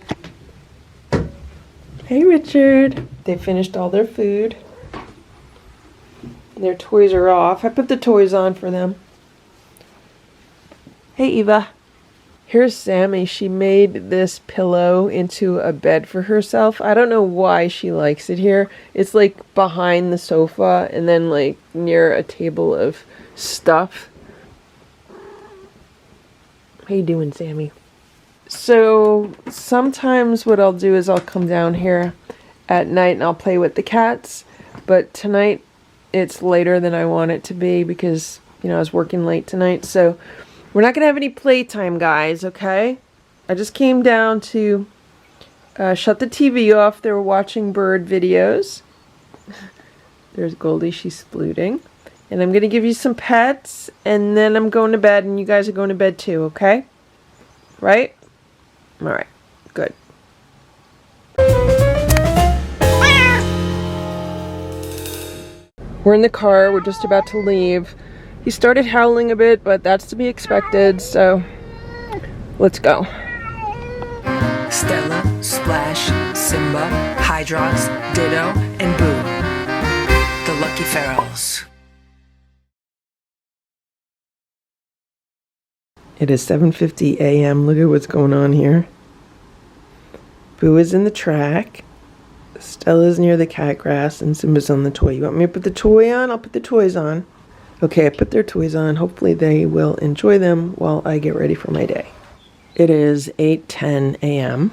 Hey, Richard. They finished all their food. Their toys are off. I put the toys on for them. Hey, Eva. Here's Sammy. She made this pillow into a bed for herself. I don't know why she likes it here. It's like behind the sofa and then like near a table of stuff. How you doing, Sammy? So sometimes what I'll do is I'll come down here at night and I'll play with the cats. But tonight it's later than I want it to be because, you know, I was working late tonight. So we're not going to have any playtime, guys, okay? I just came down to shut the TV off. They were watching bird videos. There's Goldie. She's splooting. And I'm going to give you some pets, and then I'm going to bed, and you guys are going to bed too, okay? Right? All right. Good. We're in the car. We're just about to leave. He started howling a bit, but that's to be expected, so let's go. Stella, Splash, Simba, Hydrox, Ditto, and Boo. The Lucky Ferals. It is 7:50 a.m. Look at what's going on here. Boo is in the track. Stella's near the cat grass, and Simba's on the toy. You want me to put the toy on? I'll put the toys on. Okay, I put their toys on. Hopefully they will enjoy them while I get ready for my day. It is 8:10 a.m.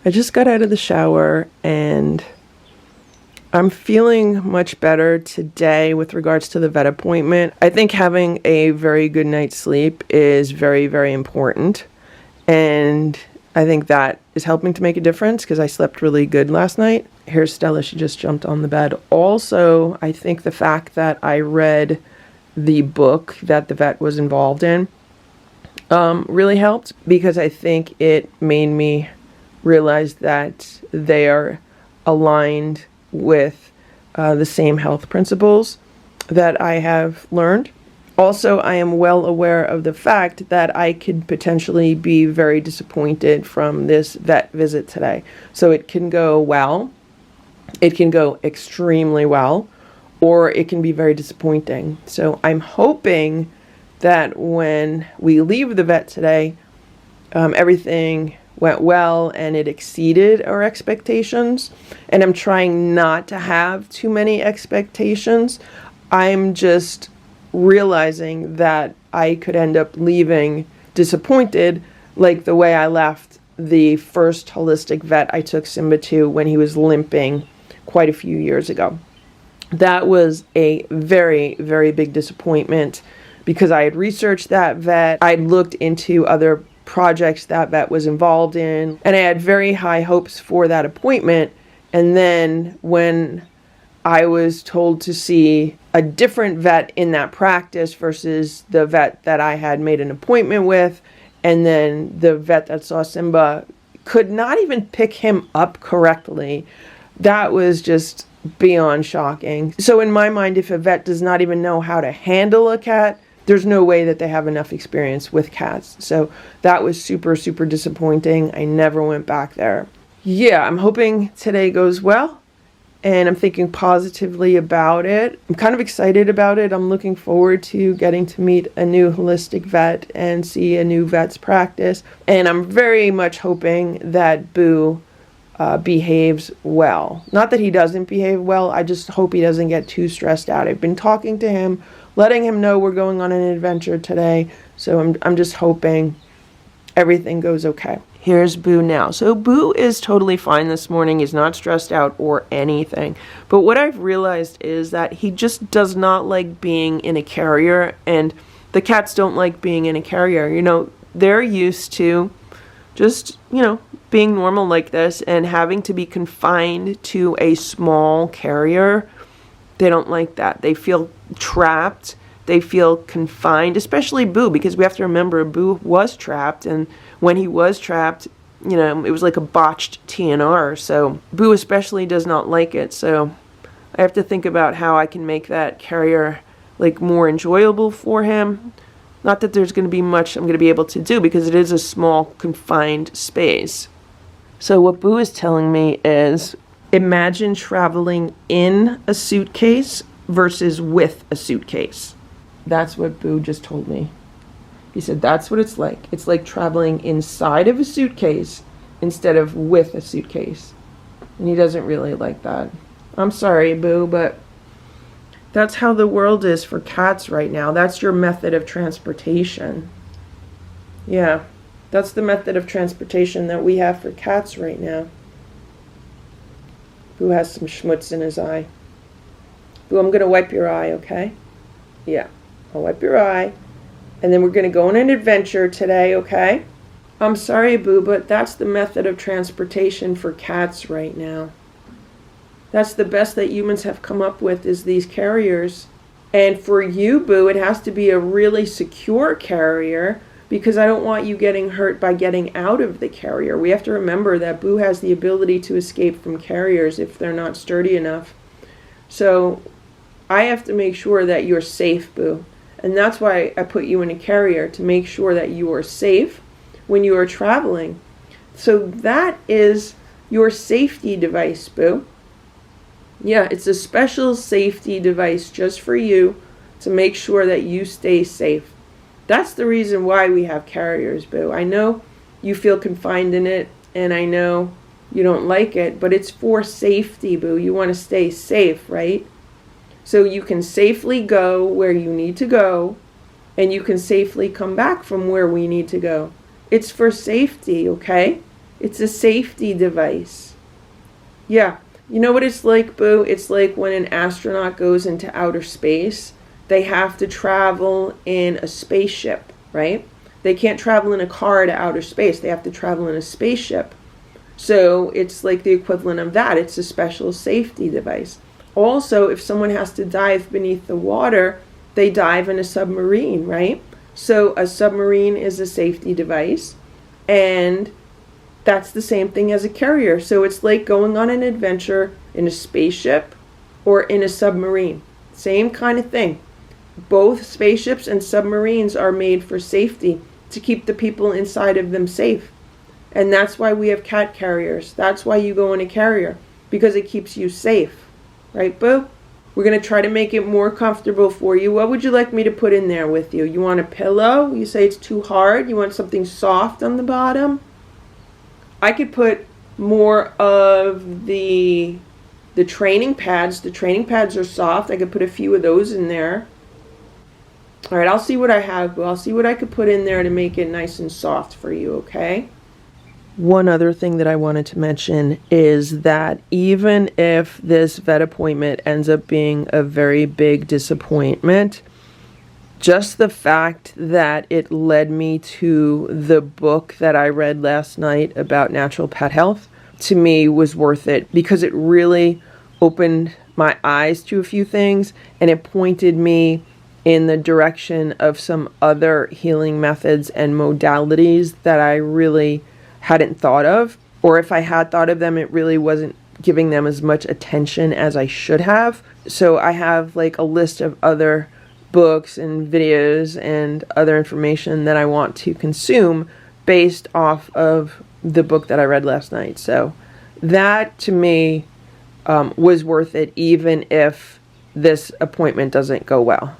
I just got out of the shower and I'm feeling much better today with regards to the vet appointment. I think having a very good night's sleep is very, very important. And I think that is helping to make a difference because I slept really good last night. Here's Stella. She just jumped on the bed. Also, I think the fact that I read the book that the vet was involved in really helped because I think it made me realize that they are aligned with the same health principles that I have learned. Also, I am well aware of the fact that I could potentially be very disappointed from this vet visit today. So it can go well, it can go extremely well, or it can be very disappointing. So I'm hoping that when we leave the vet today, everything went well and it exceeded our expectations. And I'm trying not to have too many expectations. I'm just realizing that I could end up leaving disappointed, like the way I left the first holistic vet I took Simba to when he was limping quite a few years ago. That was a very, very big disappointment because I had researched that vet. I'd looked into other projects that vet was involved in, and I had very high hopes for that appointment. And then when I was told to see a different vet in that practice versus the vet that I had made an appointment with, and then the vet that saw Simba could not even pick him up correctly, that was just beyond shocking. So in my mind, if a vet does not even know how to handle a cat, there's no way that they have enough experience with cats. So that was super, super disappointing. I never went back there. Yeah, I'm hoping today goes well, and I'm thinking positively about it. I'm kind of excited about it. I'm looking forward to getting to meet a new holistic vet and see a new vet's practice. And I'm very much hoping that Boo behaves well. Not that he doesn't behave well, I just hope he doesn't get too stressed out. I've been talking to him, letting him know we're going on an adventure today, so I'm just hoping everything goes okay. Here's Boo now. So Boo is totally fine this morning. He's not stressed out or anything. But what I've realized is that he just does not like being in a carrier, and the cats don't like being in a carrier. You know, they're used to just, being normal like this, and having to be confined to a small carrier. They don't like that. They feel trapped. They feel confined, especially Boo, because we have to remember Boo was trapped, and when he was trapped, it was like a botched TNR. So Boo especially does not like it. So I have to think about how I can make that carrier more enjoyable for him. Not that there's going to be much I'm going to be able to do because it is a small confined space. So what Boo is telling me is, imagine traveling in a suitcase versus with a suitcase. That's what Boo just told me. He said that's what it's like. It's like traveling inside of a suitcase instead of with a suitcase. And he doesn't really like that. I'm sorry, Boo, but that's how the world is for cats right now. That's your method of transportation. Yeah, that's the method of transportation that we have for cats right now. Boo has some schmutz in his eye. Boo, I'm going to wipe your eye, okay? Yeah, I'll wipe your eye. And then we're going to go on an adventure today, okay? I'm sorry, Boo, but that's the method of transportation for cats right now. That's the best that humans have come up with, is these carriers. And for you, Boo, it has to be a really secure carrier, because I don't want you getting hurt by getting out of the carrier. We have to remember that Boo has the ability to escape from carriers if they're not sturdy enough. So I have to make sure that you're safe, Boo. And that's why I put you in a carrier, to make sure that you are safe when you are traveling. So that is your safety device, Boo. Yeah, it's a special safety device just for you to make sure that you stay safe. That's the reason why we have carriers, Boo. I know you feel confined in it, and I know you don't like it, but it's for safety, Boo. You want to stay safe, right? So you can safely go where you need to go, and you can safely come back from where we need to go. It's for safety, okay? It's a safety device. Yeah. You know what it's like, Boo? It's like when an astronaut goes into outer space. They have to travel in a spaceship, right? They can't travel in a car to outer space. They have to travel in a spaceship. So it's like the equivalent of that. It's a special safety device. Also, if someone has to dive beneath the water, they dive in a submarine, right? So a submarine is a safety device, and that's the same thing as a carrier. So it's like going on an adventure in a spaceship or in a submarine. Same kind of thing. Both spaceships and submarines are made for safety, to keep the people inside of them safe. And that's why we have cat carriers. That's why you go in a carrier, because it keeps you safe. Right, Boo? We're going to try to make it more comfortable for you. What would you like me to put in there with you? You want a pillow? You say it's too hard? You want something soft on the bottom? I could put more of the training pads. The training pads are soft. I could put a few of those in there. All right, I'll see what I have, Boo. I'll see what I could put in there to make it nice and soft for you, okay? One other thing that I wanted to mention is that even if this vet appointment ends up being a very big disappointment, just the fact that it led me to the book that I read last night about natural pet health, to me was worth it, because it really opened my eyes to a few things, and it pointed me in the direction of some other healing methods and modalities that I really hadn't thought of, or if I had thought of them, it really wasn't giving them as much attention as I should have. So I have like a list of other books and videos and other information that I want to consume based off of the book that I read last night. So that to me was worth it, even if this appointment doesn't go well.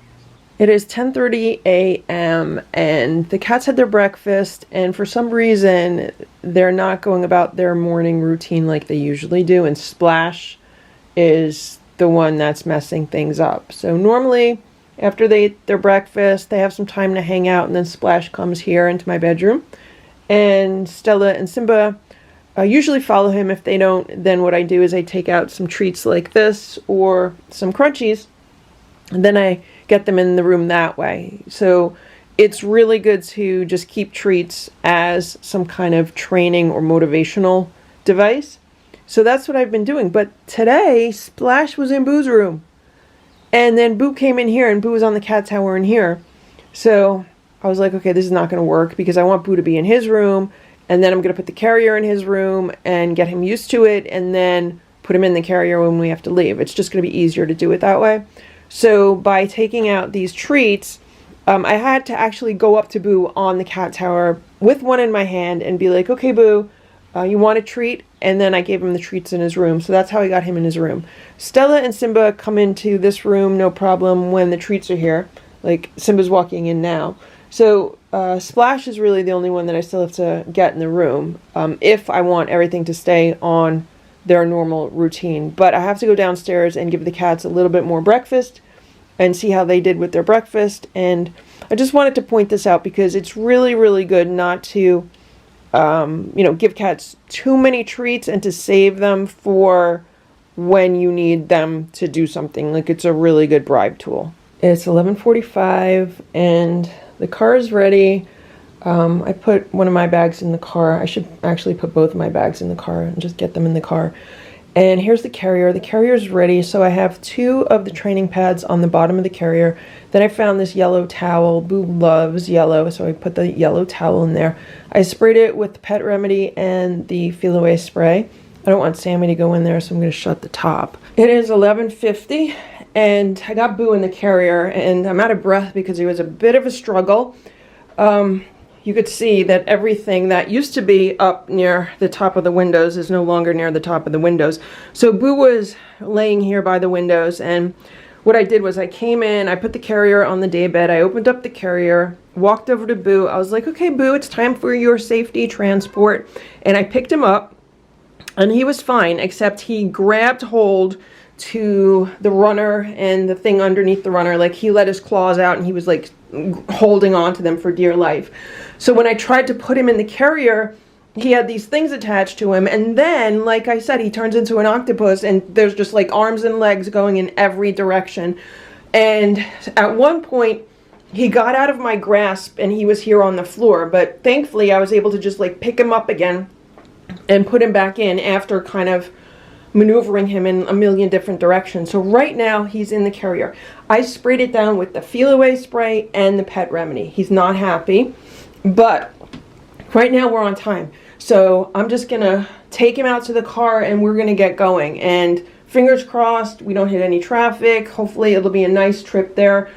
It is 10:30 a.m. and the cats had their breakfast, and for some reason they're not going about their morning routine like they usually do, and Splash is the one that's messing things up. So normally after they eat their breakfast, they have some time to hang out, and then Splash comes here into my bedroom, and Stella and Simba usually follow him. If they don't, then what I do is I take out some treats like this or some crunchies, and then I get them in the room that way. So it's really good to just keep treats as some kind of training or motivational device. So that's what I've been doing. But today, Splash was in Boo's room. And then Boo came in here, and Boo was on the cat tower in here. So I was like, okay, this is not going to work, because I want Boo to be in his room, and then I'm going to put the carrier in his room and get him used to it, and then put him in the carrier when we have to leave. It's just going to be easier to do it that way. So by taking out these treats, I had to actually go up to Boo on the cat tower with one in my hand and be like, okay, Boo, you want a treat? And then I gave him the treats in his room. So that's how I got him in his room. Stella and Simba come into this room, no problem, when the treats are here. Like, Simba's walking in now. So Splash is really the only one that I still have to get in the room, if I want everything to stay on their normal routine. But I have to go downstairs and give the cats a little bit more breakfast and see how they did with their breakfast. And I just wanted to point this out, because it's really, really good not to, give cats too many treats, and to save them for when you need them to do something. Like, it's a really good bribe tool. It's 11:45 and the car is ready. I put one of my bags in the car. I should actually put both of my bags in the car and just get them in the car. And here's the carrier. The carrier's ready. So I have 2 of the training pads on the bottom of the carrier. Then I found this yellow towel. Boo loves yellow, so I put the yellow towel in there. I sprayed it with the Pet Remedy and the Feel Away spray. I don't want Sammy to go in there, so I'm going to shut the top. It is 11:50, and I got Boo in the carrier, and I'm out of breath because it was a bit of a struggle. You could see that everything that used to be up near the top of the windows is no longer near the top of the windows. So Boo was laying here by the windows, and what I did was I came in, I put the carrier on the daybed, I opened up the carrier, walked over to Boo. I was like, okay, Boo, it's time for your safety transport. And I picked him up, and he was fine, except he grabbed hold to the runner and the thing underneath the runner. Like, he let his claws out and he was like holding on to them for dear life. So when I tried to put him in the carrier, he had these things attached to him, and then, like I said, he turns into an octopus, and there's just like arms and legs going in every direction. And at one point, he got out of my grasp and he was here on the floor, but thankfully I was able to just like pick him up again and put him back in after kind of maneuvering him in a million different directions. So right now he's in the carrier. I sprayed it down with the Feel Away spray and the pet remedy. He's not happy, but right now we're on time. So I'm just gonna take him out to the car and we're gonna get going. And fingers crossed we don't hit any traffic. Hopefully it'll be a nice trip there.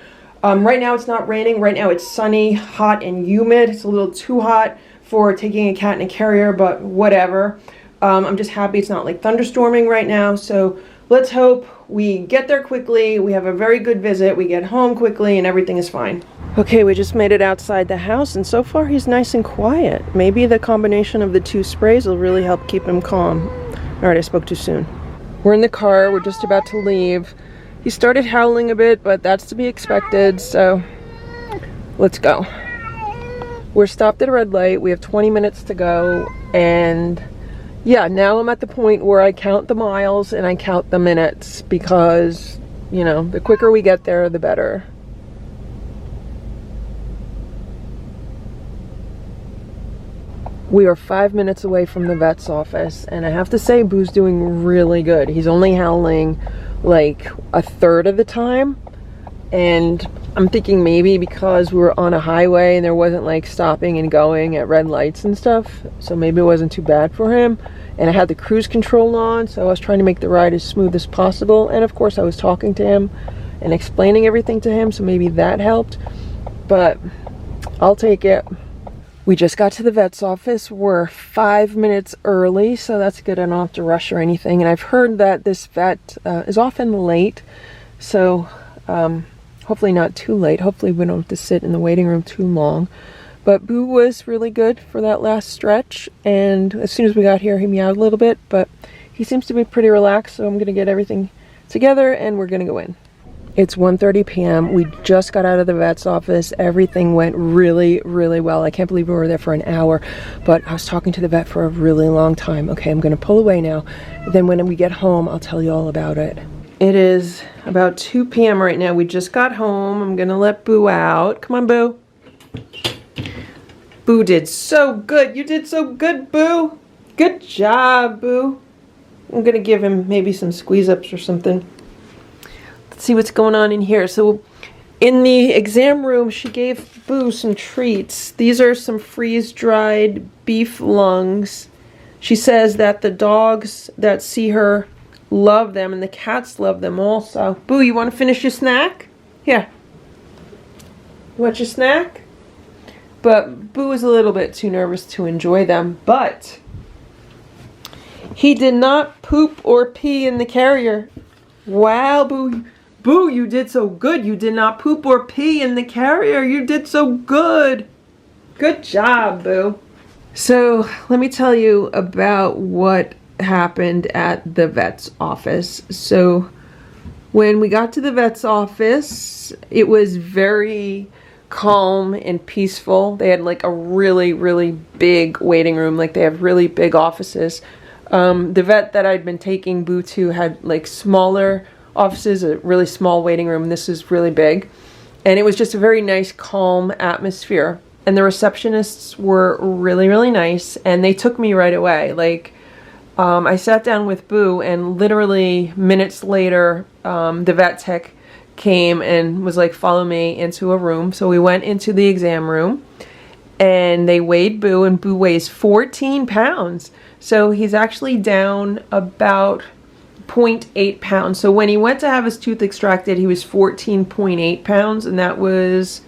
Right now it's not raining. Right now it's sunny, hot, and humid. It's a little too hot for taking a cat in a carrier, but whatever. I'm just happy it's not like thunderstorming right now. So let's hope we get there quickly. We have a very good visit. We get home quickly and everything is fine. Okay, we just made it outside the house, and so far he's nice and quiet. Maybe the combination of the two sprays will really help keep him calm. All right, I spoke too soon. We're in the car. We're just about to leave. He started howling a bit, but that's to be expected, so let's go. We're stopped at a red light. We have 20 minutes to go, and yeah, now I'm at the point where I count the miles and I count the minutes because, you know, the quicker we get there, the better. We are 5 minutes away from the vet's office, and I have to say Boo's doing really good. He's only howling like a third of the time, and I'm thinking maybe because we were on a highway and there wasn't like stopping and going at red lights and stuff, so maybe it wasn't too bad for him. And I had the cruise control on, so I was trying to make the ride as smooth as possible, and of course I was talking to him and explaining everything to him, so maybe that helped, but I'll take it. We just got to the vet's office. We're 5 minutes early, so that's good. I don't have to rush or anything. And I've heard that this vet is often late, so hopefully not too late. Hopefully we don't have to sit in the waiting room too long. But Boo was really good for that last stretch, and as soon as we got here, he meowed a little bit, but he seems to be pretty relaxed, so I'm going to get everything together and we're going to go in. It's 1:30 p.m. We just got out of the vet's office. Everything went really, really well. I can't believe we were there for an hour, but I was talking to the vet for a really long time. Okay, I'm going to pull away now. Then when we get home, I'll tell you all about it. It is about 2 p.m. right now. We just got home. I'm going to let Boo out. Come on, Boo. Boo did so good. You did so good, Boo. Good job, Boo. I'm going to give him maybe some squeeze-ups or something. See what's going on in here. So in the exam room, she gave Boo some treats. These are some freeze-dried beef lungs. She says that the dogs that see her love them and the cats love them also. Boo, you want to finish your snack? Here. You want your snack? But Boo was a little bit too nervous to enjoy them, but he did not poop or pee in the carrier. Wow, Boo. Boo, you did so good. You did not poop or pee in the carrier. You did so good. Good job, Boo. So let me tell you about what happened at the vet's office. So when we got to the vet's office, it was very calm and peaceful. They had like a really, really big waiting room. Like they have really big offices. The vet that I'd been taking Boo to had like smaller offices, a really small waiting room. This is really big, and it was just a very nice, calm atmosphere, and the receptionists were really, really nice, and they took me right away. Like I sat down with Boo, and literally minutes later the vet tech came and was like, follow me into a room. So we went into the exam room and they weighed Boo, and Boo weighs 14 pounds, so he's actually down about 0.8 pounds. So when he went to have his tooth extracted, he was 14.8 pounds, and that was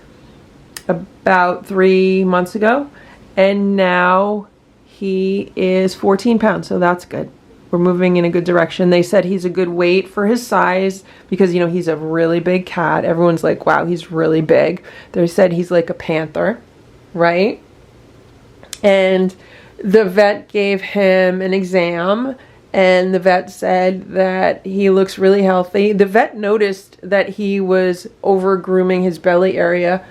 about 3 months ago. And now he is 14 pounds, so that's good. We're moving in a good direction. They said he's a good weight for his size because, you know, he's a really big cat. Everyone's like, wow, he's really big. They said he's like a panther, right? And the vet gave him an exam, and the vet said that he looks really healthy. The vet noticed that he was over grooming his belly area,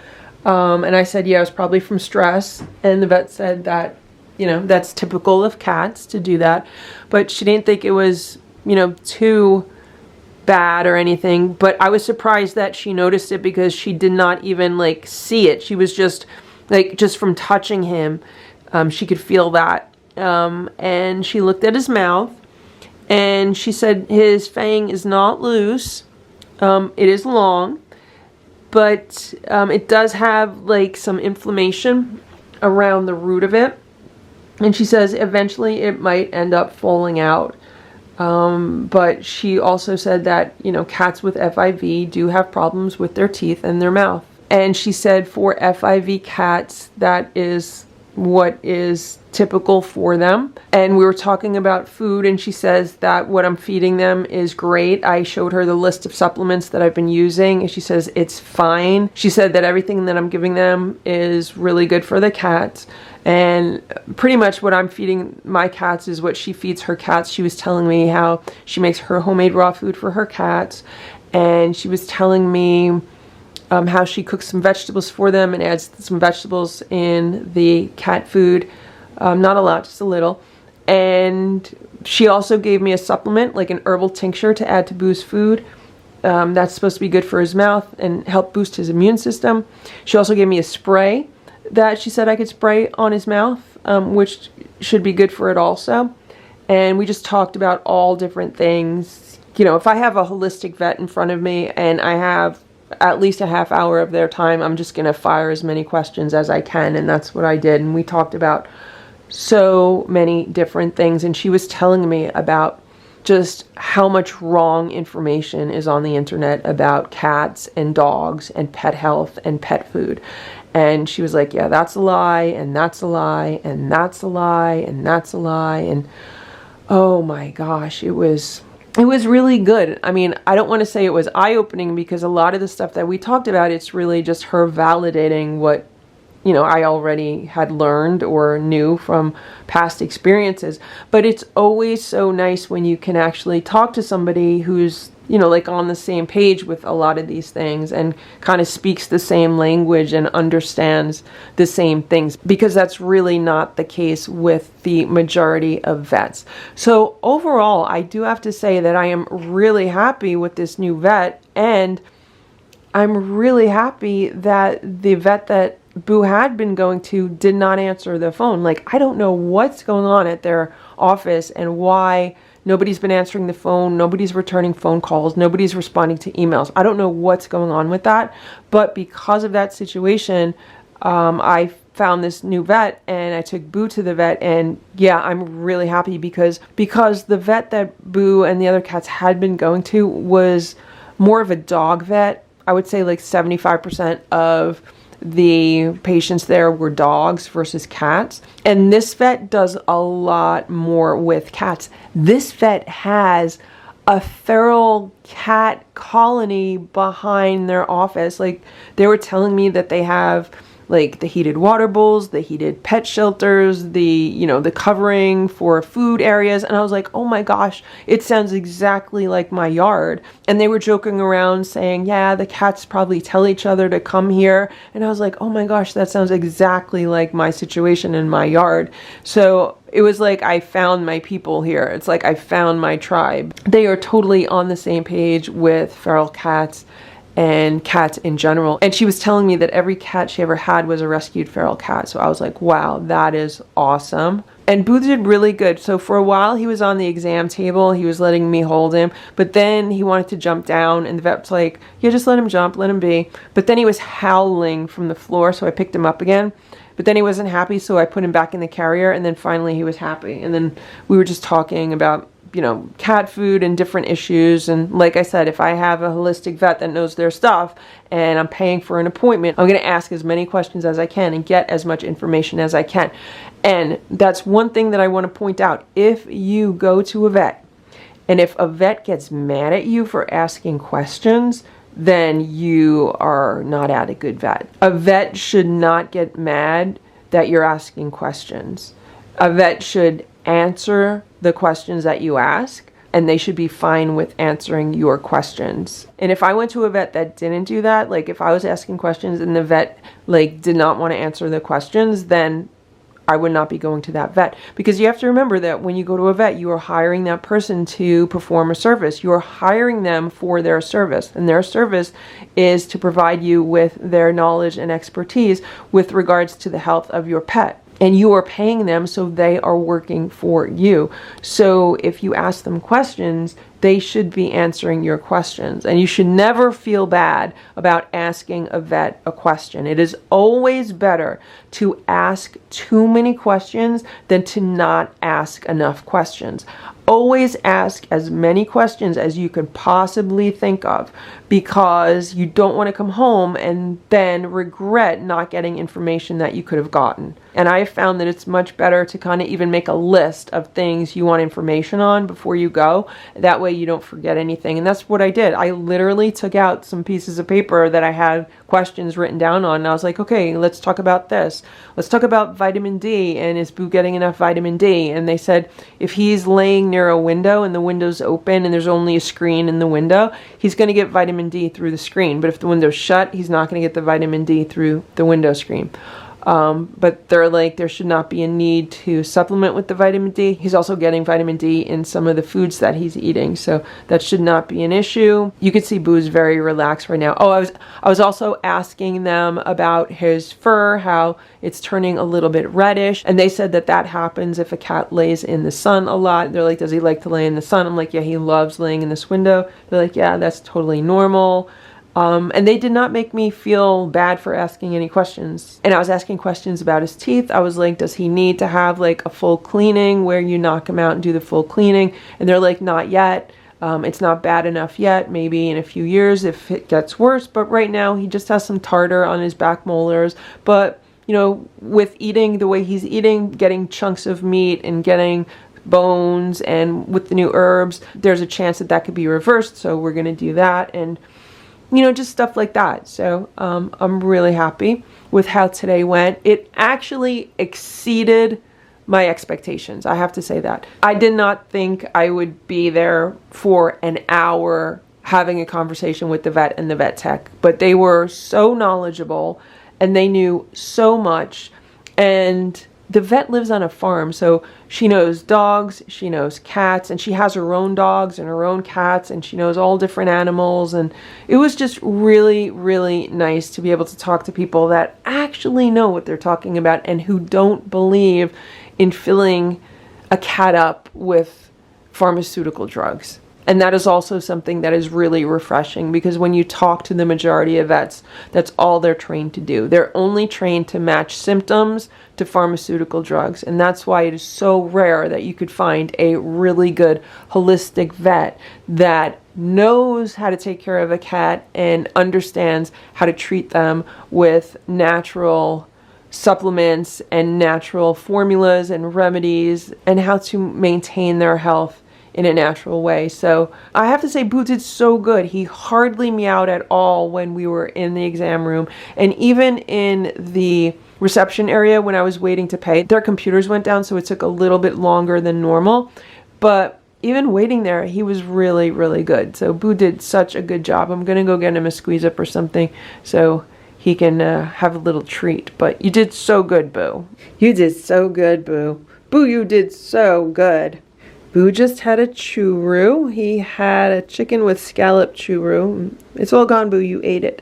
and I said, yeah, it was probably from stress, and the vet said that, you know, that's typical of cats to do that, but she didn't think it was, you know, too bad or anything. But I was surprised that she noticed it, because she did not even like see it. She was just like, just from touching him, she could feel that. And she looked at his mouth, and she said his fang is not loose. It is long, but it does have like some inflammation around the root of it. And she says eventually it might end up falling out. But she also said that, you know, cats with FIV do have problems with their teeth and their mouth. And she said for FIV cats, that is what is typical for them. And we were talking about food, and she says that what I'm feeding them is great. I showed her the list of supplements that I've been using, and she says it's fine. She said that everything that I'm giving them is really good for the cats. And pretty much what I'm feeding my cats is what she feeds her cats. She was telling me how she makes her homemade raw food for her cats, and she was telling me how she cooks some vegetables for them and adds some vegetables in the cat food. Not a lot, just a little. And she also gave me a supplement, like an herbal tincture to add to Boo's food. That's supposed to be good for his mouth and help boost his immune system. She also gave me a spray that she said I could spray on his mouth, which should be good for it also. And we just talked about all different things. You know, if I have a holistic vet in front of me and I have at least a half hour of their time, I'm just going to fire as many questions as I can. And that's what I did. And we talked about so many different things. And she was telling me about just how much wrong information is on the internet about cats and dogs and pet health and pet food. And she was like, yeah, that's a lie, and that's a lie, and that's a lie, and that's a lie. And oh my gosh, it was really good. I mean, I don't want to say it was eye-opening, because a lot of the stuff that we talked about, it's really just her validating what, you know, I already had learned or knew from past experiences. But it's always so nice when you can actually talk to somebody who's, you know, like on the same page with a lot of these things and kind of speaks the same language and understands the same things, because that's really not the case with the majority of vets. So overall, I do have to say that I am really happy with this new vet, and I'm really happy that the vet that Boo had been going to did not answer the phone. Like, I don't know what's going on at their office and why nobody's been answering the phone, nobody's returning phone calls, nobody's responding to emails. I don't know what's going on with that, but because of that situation, I found this new vet and I took Boo to the vet, and yeah, I'm really happy because the vet that Boo and the other cats had been going to was more of a dog vet. I would say like 75% of the patients there were dogs versus cats. And this vet does a lot more with cats. This vet has a feral cat colony behind their office. Like, they were telling me that they have like the heated water bowls, the heated pet shelters, the, you know, the covering for food areas. And I was like, oh my gosh, it sounds exactly like my yard. And they were joking around saying, yeah, the cats probably tell each other to come here. And I was like, oh my gosh, that sounds exactly like my situation in my yard. So it was like I found my people here. It's like I found my tribe. They are totally on the same page with feral cats and cats in general. And she was telling me that every cat she ever had was a rescued feral cat. So I was like, wow, that is awesome. And Boo did really good. So for a while he was on the exam table, he was letting me hold him, but then he wanted to jump down, and the vet's like, yeah, just let him jump, let him be. But then he was howling from the floor, so I picked him up again. But then he wasn't happy, so I put him back in the carrier, and then finally he was happy. And then we were just talking about, you know, cat food and different issues. And like I said, if I have a holistic vet that knows their stuff and I'm paying for an appointment, I'm going to ask as many questions as I can and get as much information as I can. And that's one thing that I want to point out. If you go to a vet and if a vet gets mad at you for asking questions, then you are not at a good vet. A vet should not get mad that you're asking questions. A vet should answer the questions that you ask, and they should be fine with answering your questions. And if I went to a vet that didn't do that, like if I was asking questions and the vet like did not want to answer the questions, then I would not be going to that vet. Because you have to remember that when you go to a vet, you are hiring that person to perform a service. You are hiring them for their service, and their service is to provide you with their knowledge and expertise with regards to the health of your pet. And you are paying them, so they are working for you. So if you ask them questions, they should be answering your questions. And you should never feel bad about asking a vet a question. It is always better to ask too many questions than to not ask enough questions. Always ask as many questions as you can possibly think of, because you don't want to come home and then regret not getting information that you could have gotten. And I have found that it's much better to kind of even make a list of things you want information on before you go. That way you don't forget anything. And that's what I did. I literally took out some pieces of paper that I had questions written down on, and I was like, okay, let's talk about this. Let's talk about vitamin D, and is Boo getting enough vitamin D? And they said if he's laying near a window and the window's open and there's only a screen in the window, he's going to get vitamin D through the screen. But if the window's shut, he's not going to get the vitamin D through the window screen. But they're like, there should not be a need to supplement with the vitamin D. He's also getting vitamin D in some of the foods that he's eating, so that should not be an issue. You can see Boo's very relaxed right now. Oh, I was also asking them about his fur, how it's turning a little bit reddish, and they said that that happens if a cat lays in the sun a lot. They're like, does he like to lay in the sun? I'm like, yeah, he loves laying in this window. They're like, yeah, that's totally normal. And they did not make me feel bad for asking any questions. And I was asking questions about his teeth. I was like, does he need to have like a full cleaning where you knock him out and do the full cleaning? And they're like, not yet. It's not bad enough yet. Maybe in a few years if it gets worse. But right now he just has some tartar on his back molars. But, you know, with eating the way he's eating, getting chunks of meat and getting bones, and with the new herbs, there's a chance that that could be reversed. So we're going to do that. And you know, just stuff like that. So I'm really happy with how today went. It actually exceeded my expectations. I have to say that. I did not think I would be there for an hour having a conversation with the vet and the vet tech, but they were so knowledgeable and they knew so much. And the vet lives on a farm, so she knows dogs, she knows cats, and she has her own dogs and her own cats, and she knows all different animals. And it was just really, really nice to be able to talk to people that actually know what they're talking about and who don't believe in filling a cat up with pharmaceutical drugs. And that is also something that is really refreshing, because when you talk to the majority of vets, that's all they're trained to do. They're only trained to match symptoms to pharmaceutical drugs. And that's why it is so rare that you could find a really good holistic vet that knows how to take care of a cat and understands how to treat them with natural supplements and natural formulas and remedies, and how to maintain their health in a natural way. So I have to say, Boo did so good. He hardly meowed at all when we were in the exam room. And even in the reception area when I was waiting to pay, their computers went down, so it took a little bit longer than normal. But even waiting there, he was really, really good. So Boo did such a good job. I'm going to go get him a squeeze up or something so he can have a little treat. But you did so good, Boo. You did so good, Boo. Boo, you did so good. Boo just had a churro. He had a chicken with scallop churro. It's all gone, Boo. You ate it.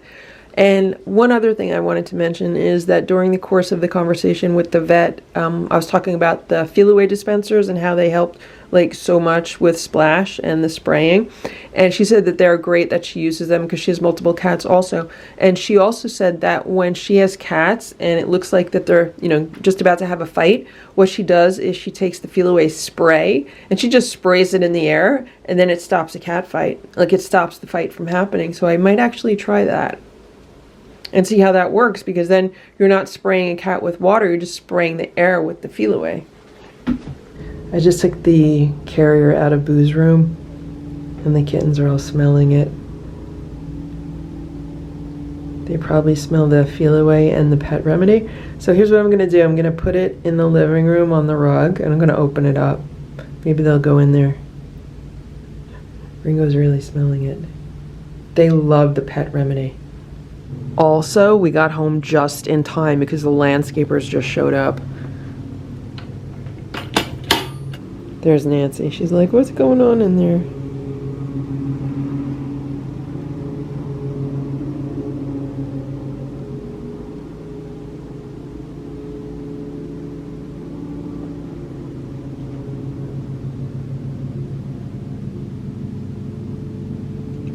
And one other thing I wanted to mention is that during the course of the conversation with the vet, I was talking about the feel-away dispensers and how they helped like so much with Splash and the spraying. And she said that they're great, that she uses them because she has multiple cats also. And she also said that when she has cats and it looks like that they're, you know, just about to have a fight, what she does is she takes the feel-away spray and she just sprays it in the air, and then it stops a cat fight. Like, it stops the fight from happening. So I might actually try that and see how that works, because then you're not spraying a cat with water, you're just spraying the air with the feel-away. I just took the carrier out of Boo's room and the kittens are all smelling it. They probably smell the feel-away and the pet remedy. So here's what I'm going to do. I'm going to put it in the living room on the rug, and I'm going to open it up Maybe they'll go in there. Ringo's really smelling it. They love the pet remedy. Also, we got home just in time because the landscapers just showed up. There's Nancy. She's like, what's going on in there?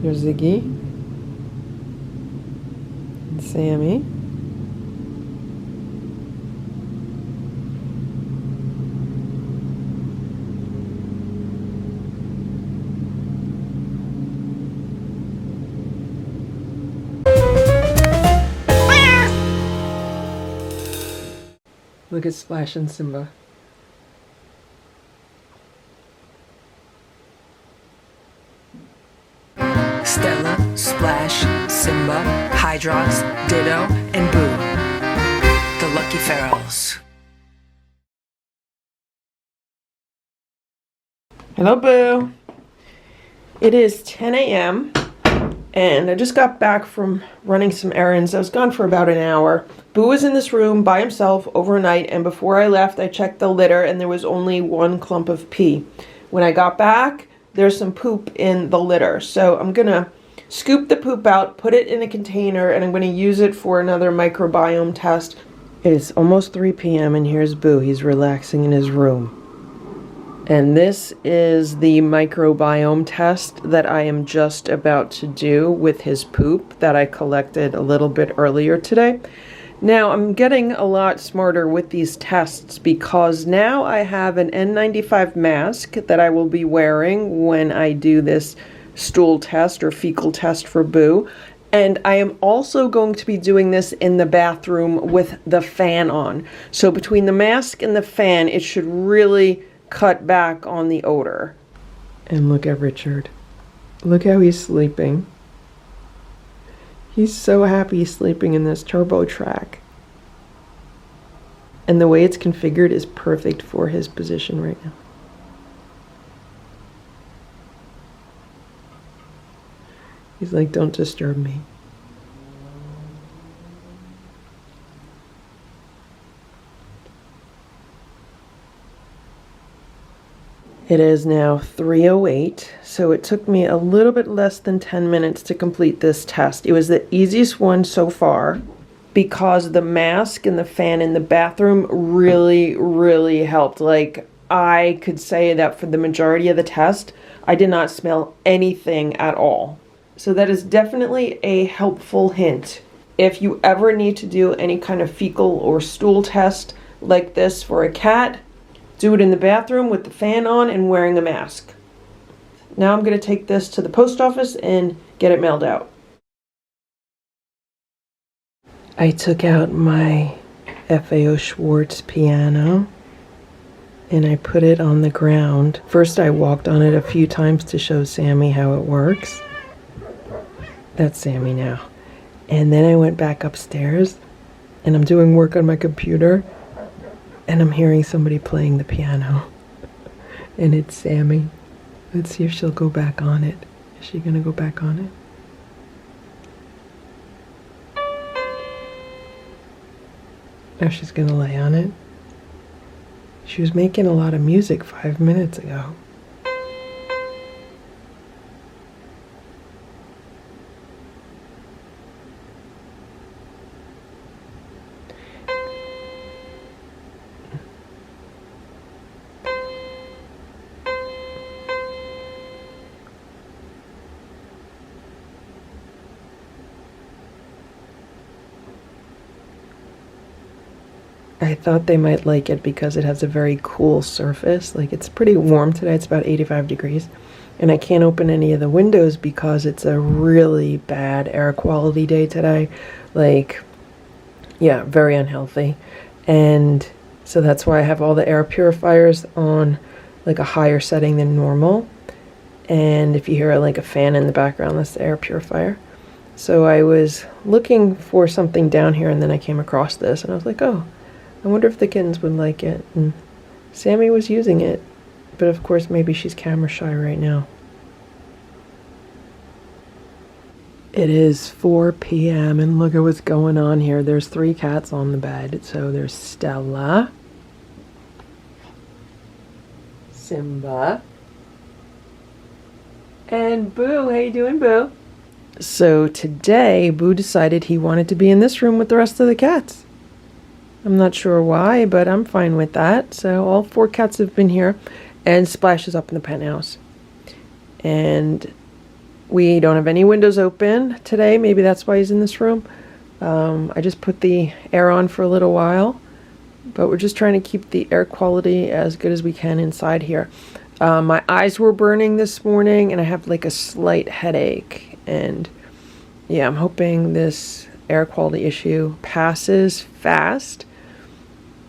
There's Ziggy and Sammy. Look at Splash and Simba. Stella, Splash, Simba, Hydrox, Ditto, and Boo. The Lucky Ferals. Hello, Boo. It is 10 a.m. and I just got back from running some errands. I was gone for about an hour. Boo was in this room by himself overnight, and before I left, I checked the litter and there was only one clump of pee. When I got back, there's some poop in the litter. So I'm gonna scoop the poop out, put it in a container, and I'm gonna use it for another microbiome test. It is almost 3 p.m. and here's Boo. He's relaxing in his room. And this is the microbiome test that I am just about to do with his poop that I collected a little bit earlier today. Now, I'm getting a lot smarter with these tests because now I have an N95 mask that I will be wearing when I do this stool test or fecal test for Boo. And I am also going to be doing this in the bathroom with the fan on. So between the mask and the fan, it should really cut back on the odor. And look at Richard. Look how he's sleeping. He's so happy he's sleeping in this turbo track. And the way it's configured is perfect for his position right now. He's like, don't disturb me. It is now 3:08, so it took me a little bit less than 10 minutes to complete this test. It was the easiest one so far because the mask and the fan in the bathroom really helped. Like, I could say that for the majority of the test, I did not smell anything at all. So that is definitely a helpful hint. If you ever need to do any kind of fecal or stool test like this for a cat, do it in the bathroom with the fan on and wearing a mask. Now I'm going to take this to the post office and get it mailed out. I took out my FAO Schwartz piano and I put it on the ground. First I walked on it a few times to show Sammy how it works. That's Sammy now. And then I went back upstairs and I'm doing work on my computer. And I'm hearing somebody playing the piano. And it's Sammy. Let's see if she'll go back on it. Is she gonna go back on it? Now she's gonna lay on it. She was making a lot of music 5 minutes ago. I thought they might like it because it has a very cool surface. Like, it's pretty warm today. It's about 85 degrees. And I can't open any of the windows because it's a really bad air quality day today. Like, yeah, very unhealthy. And so that's why I have all the air purifiers on like a higher setting than normal. And if you hear like a fan in the background, that's the air purifier. So I was looking for something down here and then I came across this and I was like, oh, I wonder if the kittens would like it. And Sammy was using it. But of course, maybe she's camera shy right now. It is 4 p.m. and look at what's going on here. There's 3 cats on the bed. So there's Stella, Simba, and Boo. How you doing, Boo? So today, Boo decided he wanted to be in this room with the rest of the cats. I'm not sure why, but I'm fine with that. So all 4 cats have been here, and Splash is up in the penthouse. And we don't have any windows open today. Maybe that's why he's in this room. I just put the air on for a little while, but we're just trying to keep the air quality as good as we can inside here. My eyes were burning this morning, and I have like a slight headache. And yeah, I'm hoping this air quality issue passes fast.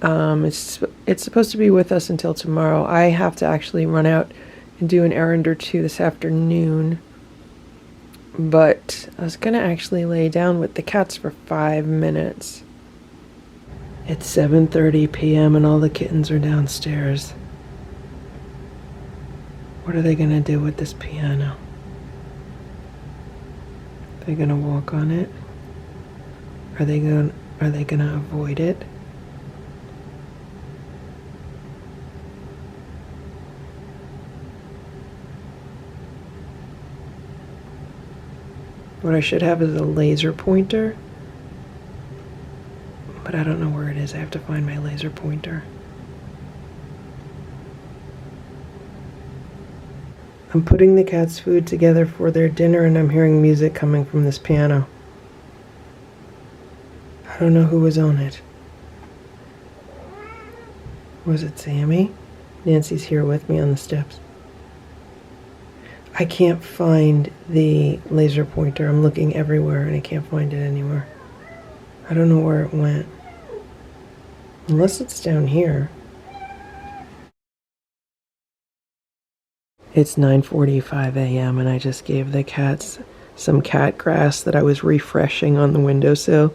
It's supposed to be with us until tomorrow. I have to actually run out and do an errand or 2 this afternoon. But I was going to actually lay down with the cats for 5 minutes. It's 7:30 p.m. and all the kittens are downstairs. What are they going to do with this piano? Are they going to walk on it? Are they going to avoid it? What I should have is a laser pointer, but I don't know where it is. I have to find my laser pointer. I'm putting the cats' food together for their dinner, and I'm hearing music coming from this piano. I don't know who was on it. Was it Sammy? Nancy's here with me on the steps. I can't find the laser pointer. I'm looking everywhere and I can't find it anywhere. I don't know where it went. Unless it's down here. It's 9:45 a.m. and I just gave the cats some cat grass that I was refreshing on the windowsill.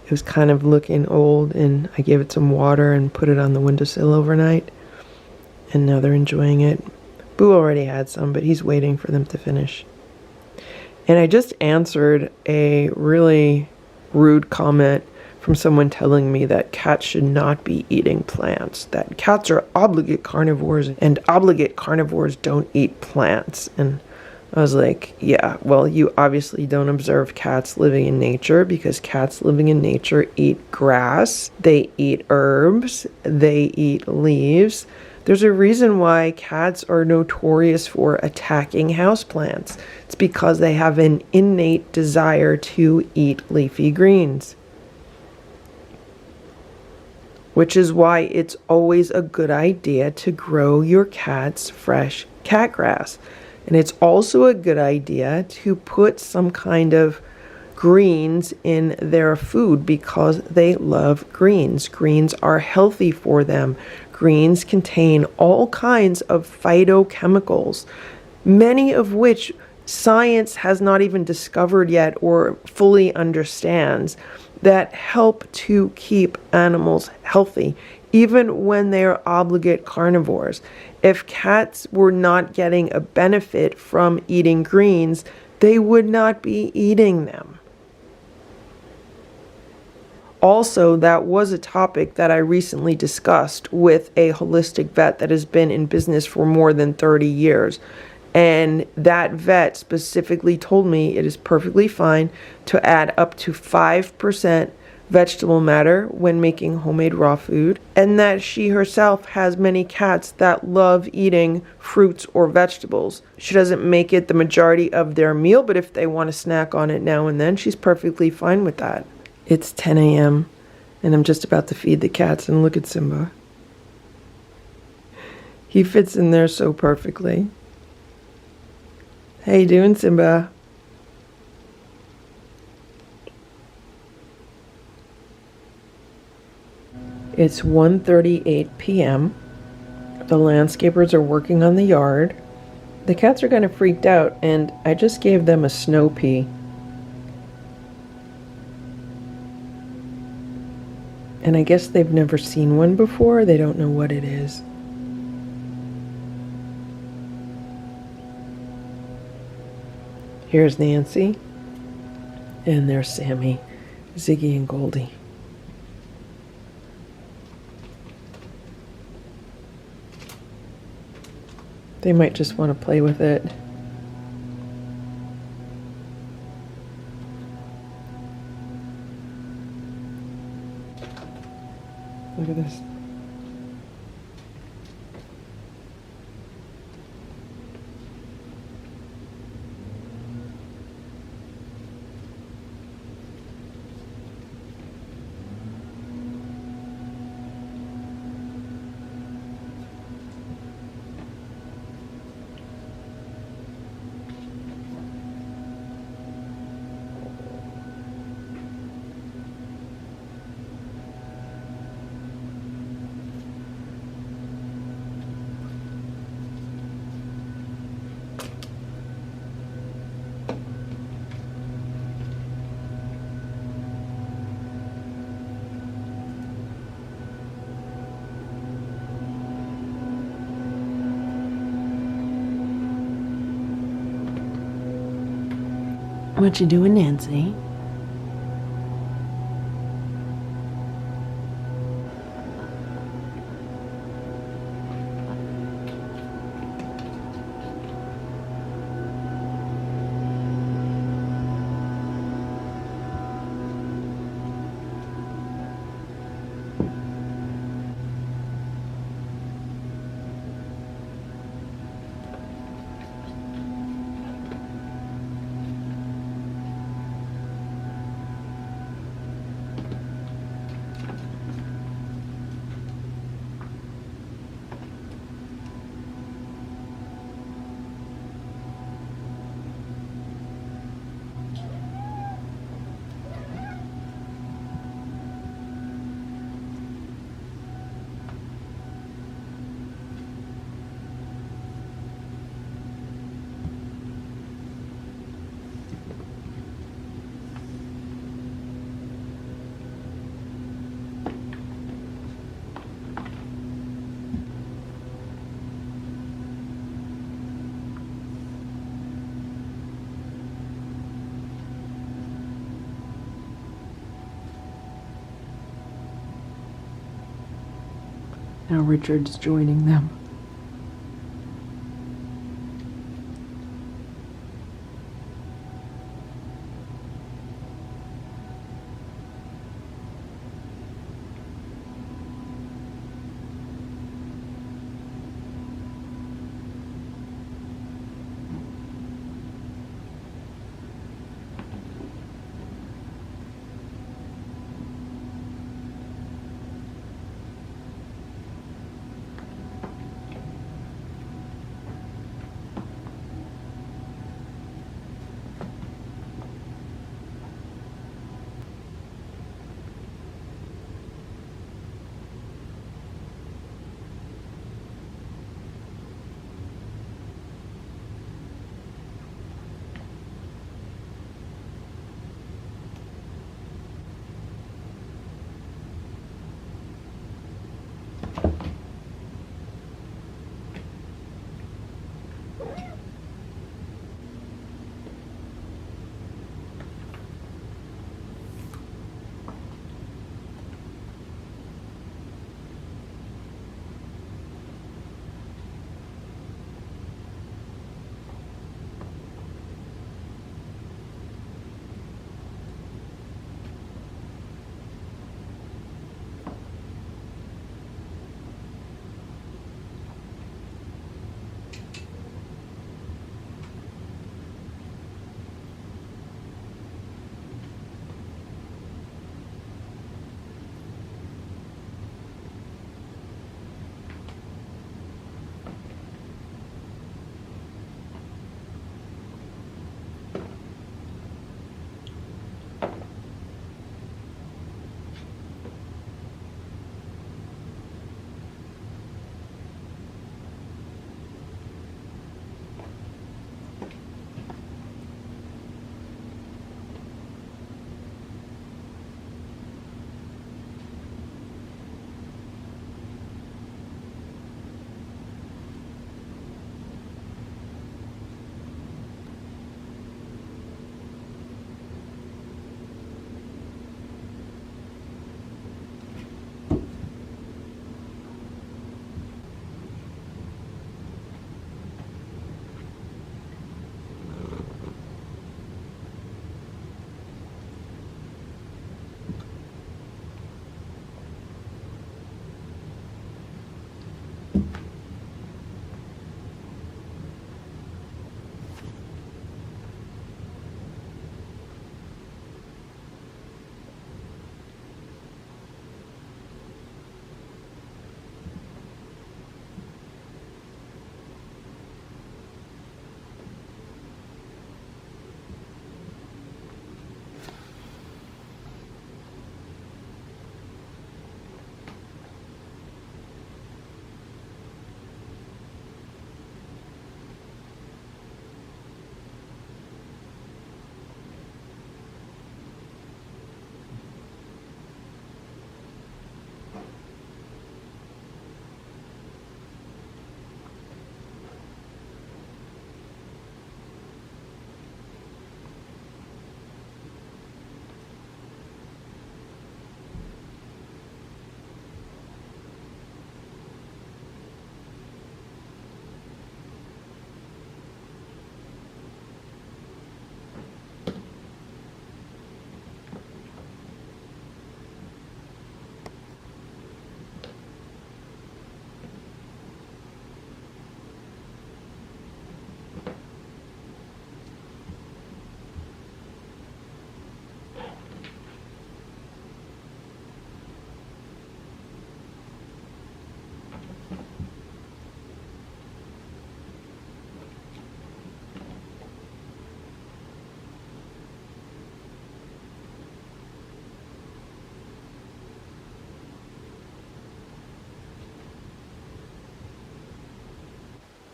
It was kind of looking old, and I gave it some water and put it on the windowsill overnight. And now they're enjoying it. Boo already had some, but he's waiting for them to finish. And I just answered a really rude comment from someone telling me that cats should not be eating plants, that cats are obligate carnivores and obligate carnivores don't eat plants. And I was like, yeah, well, you obviously don't observe cats living in nature, because cats living in nature eat grass, they eat herbs, they eat leaves. There's a reason why cats are notorious for attacking houseplants. It's because they have an innate desire to eat leafy greens. Which is why it's always a good idea to grow your cats fresh cat grass. And it's also a good idea to put some kind of greens in their food, because they love greens. Greens are healthy for them. Greens contain all kinds of phytochemicals, many of which science has not even discovered yet or fully understands, that help to keep animals healthy, even when they are obligate carnivores. If cats were not getting a benefit from eating greens, they would not be eating them. Also, that was a topic that I recently discussed with a holistic vet that has been in business for more than 30 years. And that vet specifically told me it is perfectly fine to add up to 5% vegetable matter when making homemade raw food, and that she herself has many cats that love eating fruits or vegetables. She doesn't make it the majority of their meal, but if they want to snack on it now and then, she's perfectly fine with that. It's 10 a.m. and I'm just about to feed the cats, and look at Simba. He fits in there so perfectly. How you doing, Simba? It's 1:38 p.m. The landscapers are working on the yard. The cats are kind of freaked out, and I just gave them a snow pea. And I guess they've never seen one before. They don't know what it is. Here's Nancy. And there's Sammy, Ziggy, and Goldie. They might just want to play with it. Look at this. What you doing, Nancy? Now Richard's joining them.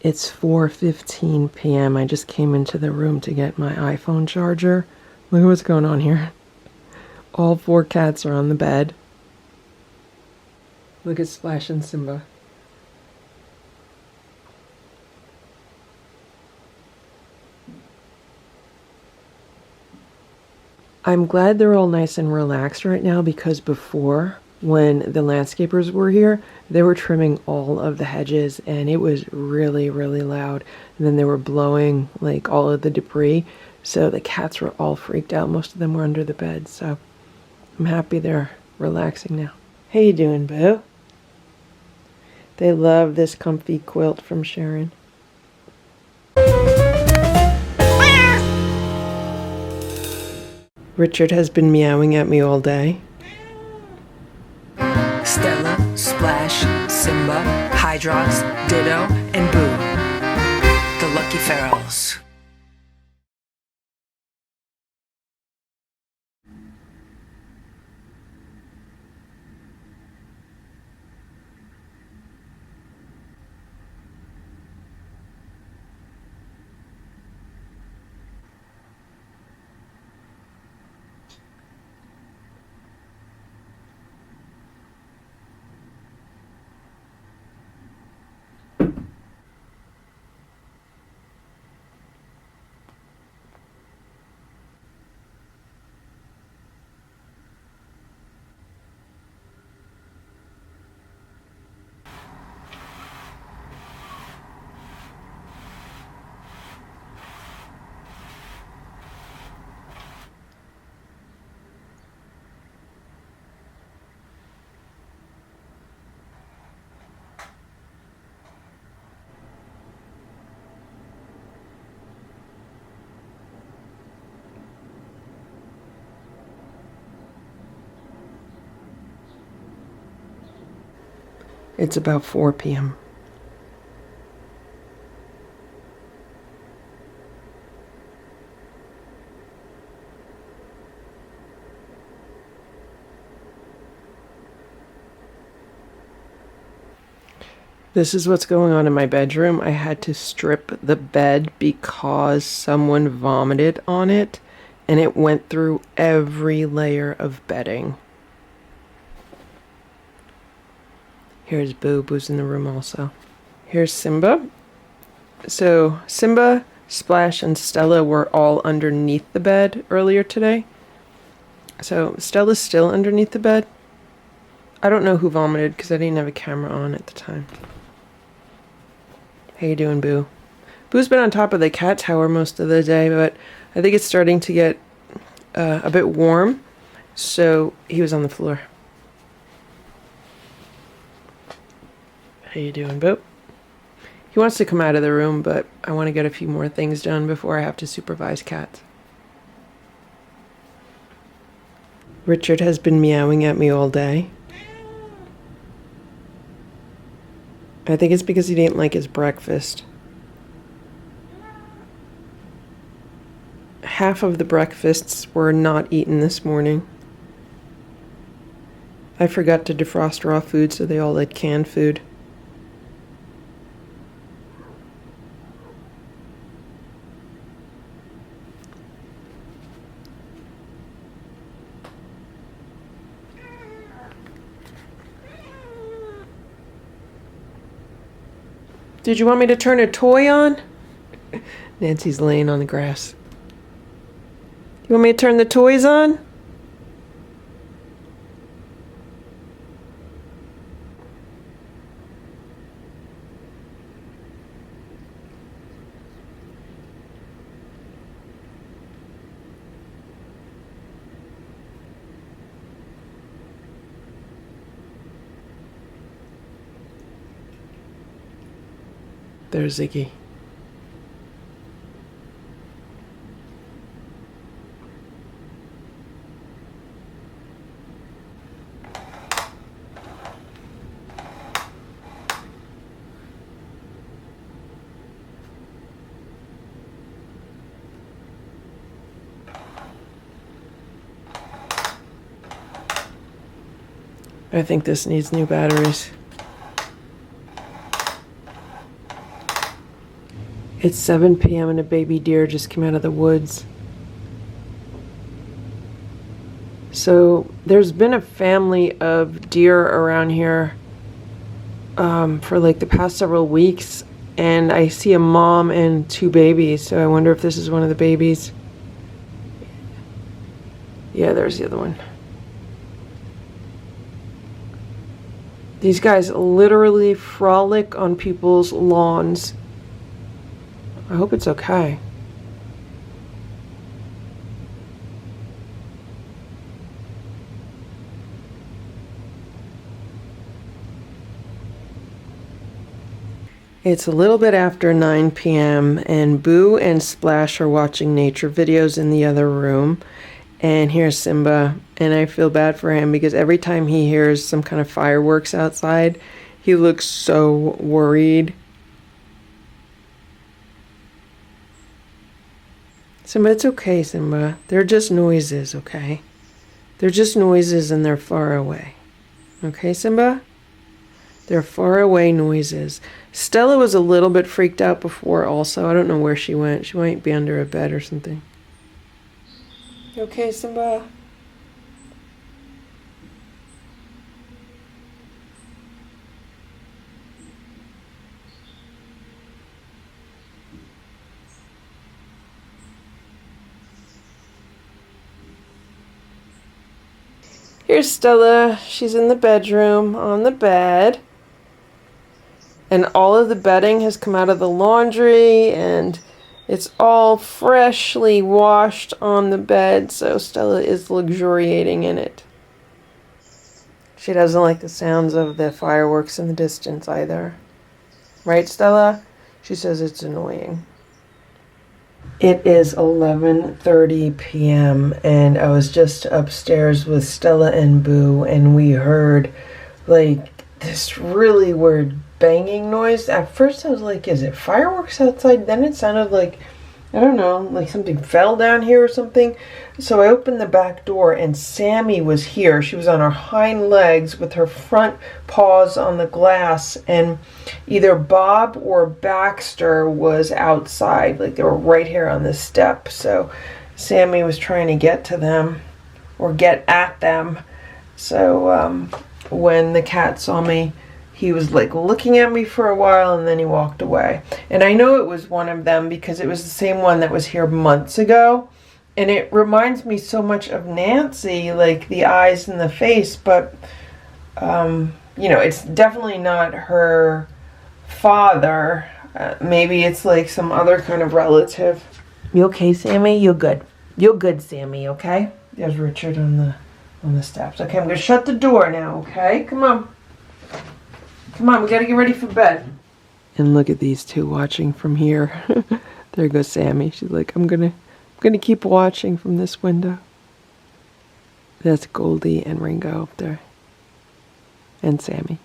It's 4:15 p.m. I just came into the room to get my iPhone charger. Look at what's going on here. All 4 cats are on the bed. Look at Splash and Simba. I'm glad they're all nice and relaxed right now, because before, when the landscapers were here, they were trimming all of the hedges and it was really, really loud. And then they were blowing like all of the debris. So the cats were all freaked out. Most of them were under the bed. So I'm happy they're relaxing now. How you doing, Boo? They love this comfy quilt from Sharon. Richard has been meowing at me all day. Stella, Splash, Simba, Hydrox, Ditto, and Boo. The Lucky Ferals. It's about 4 p.m. This is what's going on in my bedroom. I had to strip the bed because someone vomited on it and it went through every layer of bedding. Here's Boo. Boo's in the room also. Here's Simba. So Simba, Splash, and Stella were all underneath the bed earlier today. So Stella's still underneath the bed. I don't know who vomited because I didn't have a camera on at the time. How you doing, Boo? Boo's been on top of the cat tower most of the day, but I think it's starting to get a bit warm, so he was on the floor. How you doing, Boo? He wants to come out of the room, but I want to get a few more things done before I have to supervise cats. Richard has been meowing at me all day. I think it's because he didn't like his breakfast. Half of the breakfasts were not eaten this morning. I forgot to defrost raw food, so they all ate canned food. Did you want me to turn a toy on? Nancy's laying on the grass. You want me to turn the toys on? There's Ziggy. I think this needs new batteries. It's 7 p.m. and a baby deer just came out of the woods. So there's been a family of deer around here for like the past several weeks, and I see a mom and 2 babies, so I wonder if this is one of the babies. Yeah, there's the other one. These guys literally frolic on people's lawns. I hope it's okay. It's a little bit after 9 p.m. and Boo and Splash are watching nature videos in the other room. And here's Simba, and I feel bad for him because every time he hears some kind of fireworks outside, he looks so worried. Simba, it's okay, Simba. They're just noises, okay? They're just noises and they're far away. Okay, Simba? They're far away noises. Stella was a little bit freaked out before also. I don't know where she went. She might be under a bed or something. You okay, Simba? Here's Stella. She's in the bedroom, on the bed. And all of the bedding has come out of the laundry, and it's all freshly washed on the bed, so Stella is luxuriating in it. She doesn't like the sounds of the fireworks in the distance either. Right, Stella? She says it's annoying. It is 11:30 p.m. and I was just upstairs with Stella and Boo, and we heard like this really weird banging noise. At first I was like, is it fireworks outside? Then it sounded like, I don't know, like something fell down here or something. So I opened the back door and Sammy was here. She was on her hind legs with her front paws on the glass, and either Bob or Baxter was outside. Like they were right here on the step. So Sammy was trying to get to them or get at them. So when the cat saw me, he was like looking at me for a while and then he walked away. And I know it was one of them because it was the same one that was here months ago. And it reminds me so much of Nancy, like the eyes and the face, but, you know, it's definitely not her father. Maybe it's like some other kind of relative. You okay, Sammy? You're good. You're good, Sammy, okay? There's Richard on the steps. Okay, I'm going to shut the door now, okay? Come on. Come on, we got to get ready for bed. And look at these two watching from here. There goes Sammy. She's like, I'm gonna keep watching from this window. That's Goldie and Ringo up there. And Sammy.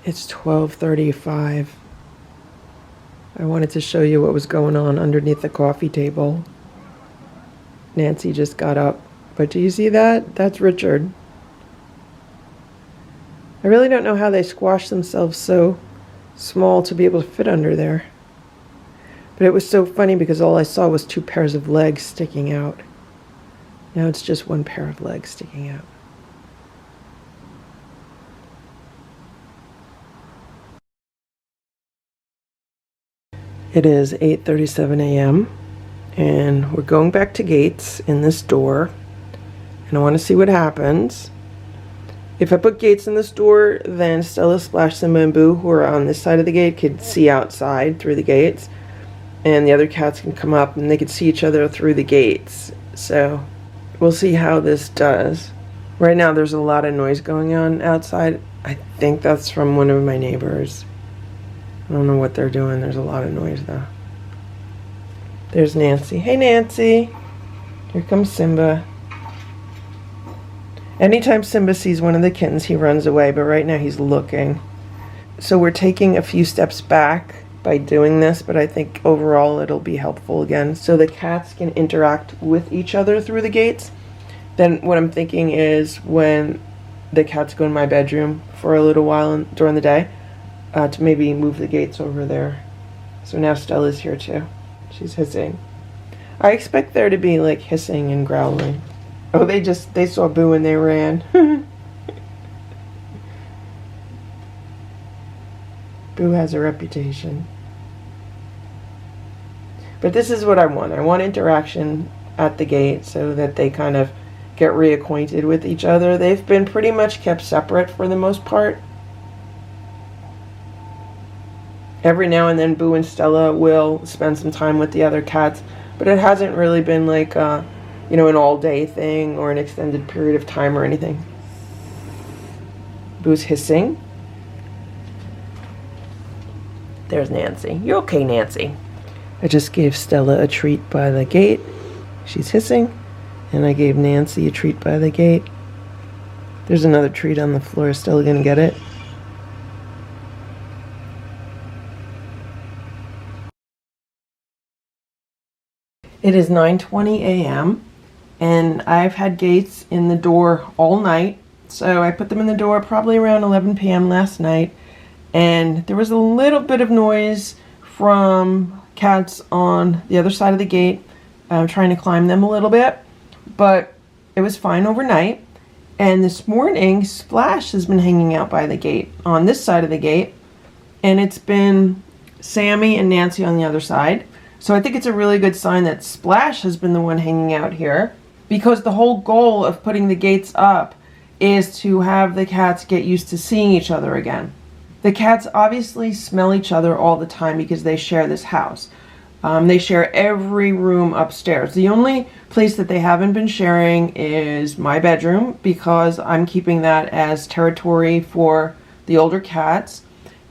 It's 12:35. I wanted to show you what was going on underneath the coffee table. Nancy just got up. But do you see that? That's Richard. I really don't know how they squashed themselves so small to be able to fit under there. But it was so funny because all I saw was 2 pairs of legs sticking out. Now it's just 1 pair of legs sticking out. It is 8:37 a.m. and we're going back to gates in this door, and I want to see what happens. If I put gates in this door, then Stella, Splash, Simba, and Boo, who are on this side of the gate, could see outside through the gates, and the other cats can come up and they could see each other through the gates. So we'll see how this does. Right now there's a lot of noise going on outside. I think that's from one of my neighbors. I don't know what they're doing. There's a lot of noise though. There's Nancy. Hey, Nancy. Here comes Simba. Anytime Simba sees one of the kittens, he runs away, but right now he's looking. So we're taking a few steps back by doing this, but I think overall it'll be helpful again. So the cats can interact with each other through the gates. Then what I'm thinking is when the cats go in my bedroom for a little while during the day to maybe move the gates over there. So now Stella's here too. She's hissing. I expect there to be like hissing and growling. Oh, they saw Boo and they ran. Boo has a reputation. But this is what I want. I want interaction at the gate so that they kind of get reacquainted with each other. They've been pretty much kept separate for the most part. Every now and then Boo and Stella will spend some time with the other cats, but it hasn't really been like an all-day thing or an extended period of time or anything. Boo's hissing. There's Nancy. You're okay, Nancy. I just gave Stella a treat by the gate. She's hissing. And I gave Nancy a treat by the gate. There's another treat on the floor. Is Stella gonna get it? It is 9:20 a.m. and I've had gates in the door all night. So I put them in the door probably around 11 p.m. last night. And there was a little bit of noise from cats on the other side of the gate, trying to climb them a little bit, but it was fine overnight. And this morning, Splash has been hanging out by the gate on this side of the gate, and it's been Sammy and Nancy on the other side. So I think it's a really good sign that Splash has been the one hanging out here, because the whole goal of putting the gates up is to have the cats get used to seeing each other again. The cats obviously smell each other all the time because they share this house. They share every room upstairs. The only place that they haven't been sharing is my bedroom, because I'm keeping that as territory for the older cats.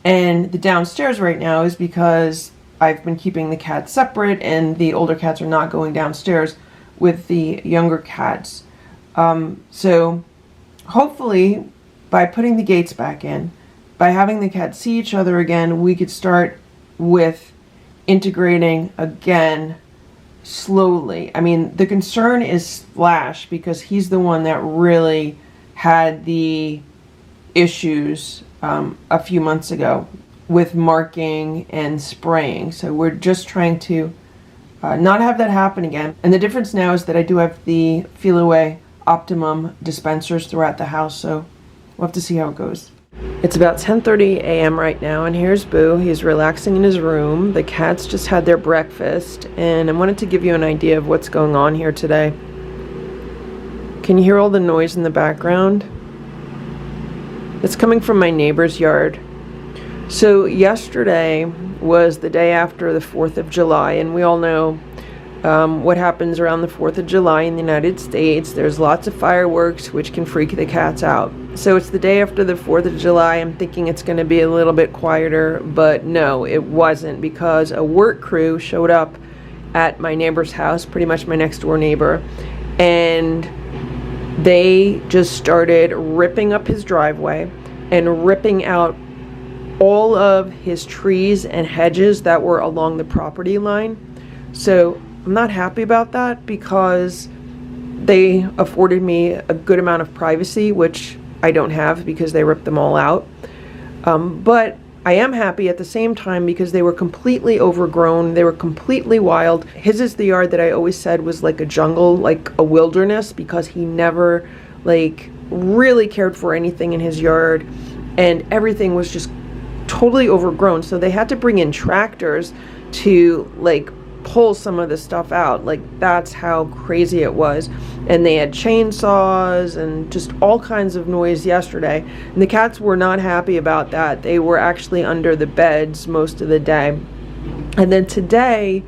And the downstairs right now is because I've been keeping the cats separate and the older cats are not going downstairs with the younger cats. So hopefully by putting the gates back in, by having the cats see each other again, we could start with integrating again slowly. I mean, the concern is Splash, because he's the one that really had the issues a few months ago with marking and spraying. So we're just trying to not have that happen again. And the difference now is that I do have the Feel Away Optimum dispensers throughout the house, so we'll have to see how it goes. It's about 10:30 a.m. right now, and here's Boo. He's relaxing in his room. The cats just had their breakfast, and I wanted to give you an idea of what's going on here today. Can you hear all the noise in the background? It's coming from my neighbor's yard. So yesterday was the day after the 4th of July, and we all know what happens around the 4th of July in the United States. There's lots of fireworks, which can freak the cats out. So it's the day after the 4th of July. I'm thinking it's going to be a little bit quieter, but no, it wasn't, because a work crew showed up at my neighbor's house, pretty much my next door neighbor, and they just started ripping up his driveway and ripping out all of his trees and hedges that were along the property line. So I'm not happy about that, because they afforded me a good amount of privacy, which I don't have because they ripped them all out. But I am happy at the same time because they were completely overgrown. They were completely wild. His is the yard that I always said was like a jungle, like a wilderness, because he never like really cared for anything in his yard, and everything was just totally overgrown. So they had to bring in tractors to like pull some of the stuff out. Like, that's how crazy it was. And they had chainsaws and just all kinds of noise yesterday, and the cats were not happy about that. They were actually under the beds most of the day. And then today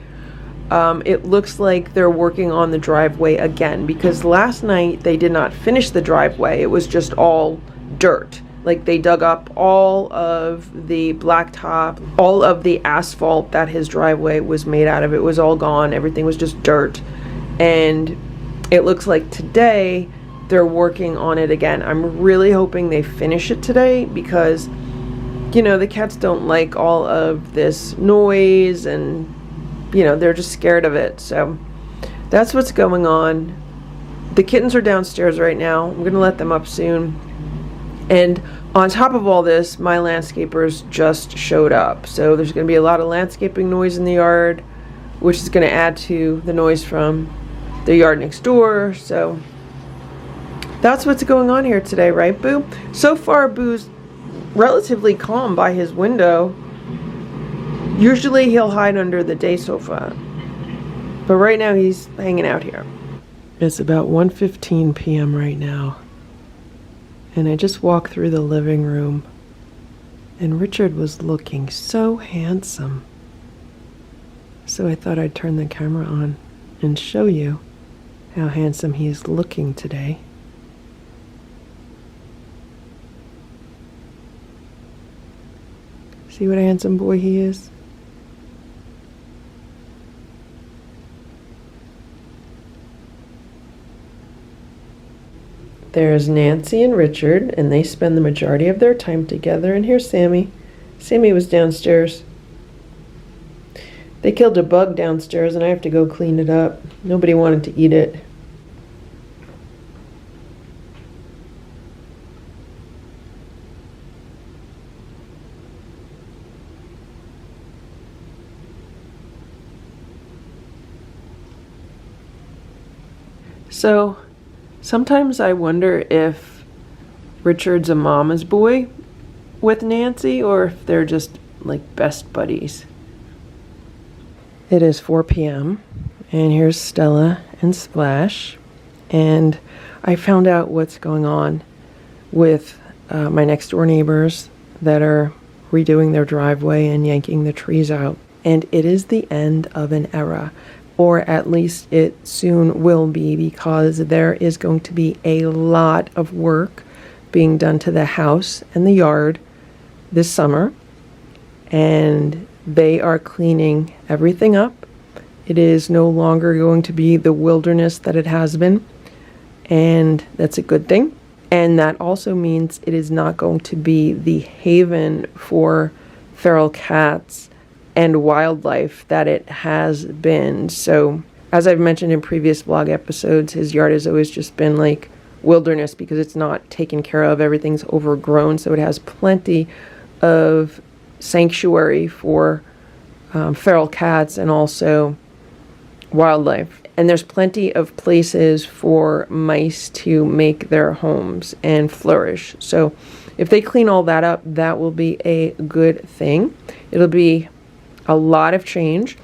it looks like they're working on the driveway again, because last night they did not finish the driveway. It was just all dirt. Like, they dug up all of the blacktop, all of the asphalt that his driveway was made out of. It was all gone. Everything was just dirt. And it looks like today they're working on it again. I'm really hoping they finish it today, because, you know, the cats don't like all of this noise, and, you know, they're just scared of it. So that's what's going on. The kittens are downstairs right now. I'm going to let them up soon. And on top of all this, my landscapers just showed up. So there's going to be a lot of landscaping noise in the yard, which is going to add to the noise from the yard next door. So that's what's going on here today, right, Boo? So far, Boo's relatively calm by his window. Usually he'll hide under the day sofa, but right now he's hanging out here. It's about 1:15 p.m. right now, and I just walked through the living room, and Richard was looking so handsome. So I thought I'd turn the camera on and show you how handsome he is looking today. See what a handsome boy he is? There's Nancy and Richard, and they spend the majority of their time together. And here's Sammy. Sammy was downstairs. They killed a bug downstairs, and I have to go clean it up. Nobody wanted to eat it. So sometimes I wonder if Richard's a mama's boy with Nancy, or if they're just like best buddies. It is 4 p.m. and here's Stella and Splash, and I found out what's going on with my next door neighbors that are redoing their driveway and yanking the trees out. And it is the end of an era, or at least it soon will be, because there is going to be a lot of work being done to the house and the yard this summer, and they are cleaning everything up. It is no longer going to be the wilderness that it has been, and that's a good thing. And that also means it is not going to be the haven for feral cats and wildlife that it has been. So, as I've mentioned in previous vlog episodes, his yard has always just been like wilderness because it's not taken care of. Everything's overgrown, so it has plenty of sanctuary for feral cats and also wildlife. And there's plenty of places for mice to make their homes and flourish. So if they clean all that up, that will be a good thing. It'll be a lot of change.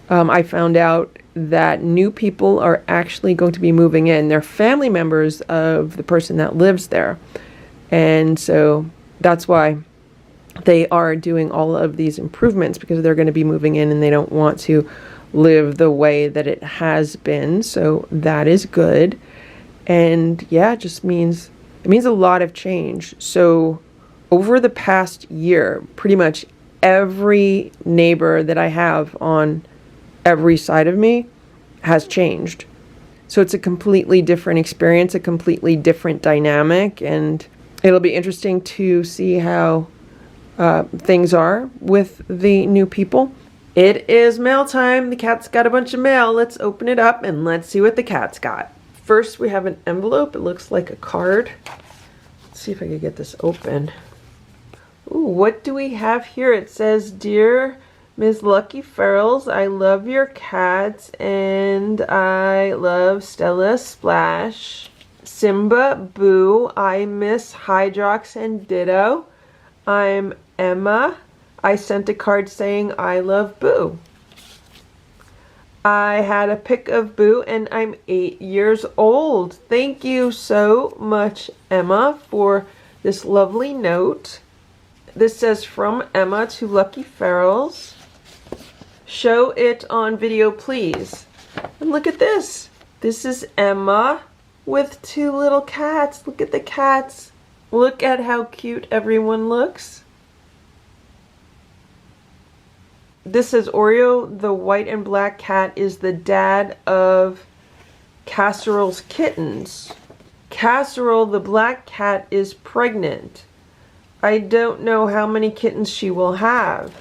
I found out that new people are actually going to be moving in. They're family members of the person that lives there. And so that's why they are doing all of these improvements, because they're going to be moving in and they don't want to live the way that it has been. So that is good. And yeah, it just means a lot of change. So over the past year, pretty much every neighbor that I have on every side of me has changed. So it's a completely different experience, a completely different dynamic, and it'll be interesting to see how things are with the new people. It is mail time. The cat's got a bunch of mail. Let's open it up and let's see what the cat's got. First, we have an envelope. It looks like a card. Let's see if I can get this open. Ooh, what do we have here? It says, "Dear Ms. Lucky Ferals, I love your cats and I love Stella, Splash, Simba, Boo. I miss Hydrox and Ditto. I'm Emma. I sent a card saying I love Boo. I had a pic of Boo and I'm 8 years old. Thank you so much, Emma, for this lovely note." This says, "From Emma to Lucky Ferals. Show it on video, please." And look at this. This is Emma with 2 little cats. Look at the cats. Look at how cute everyone looks. This says, "Oreo, the white and black cat, is the dad of Casserole's kittens. Casserole, the black cat, is pregnant. I don't know how many kittens she will have.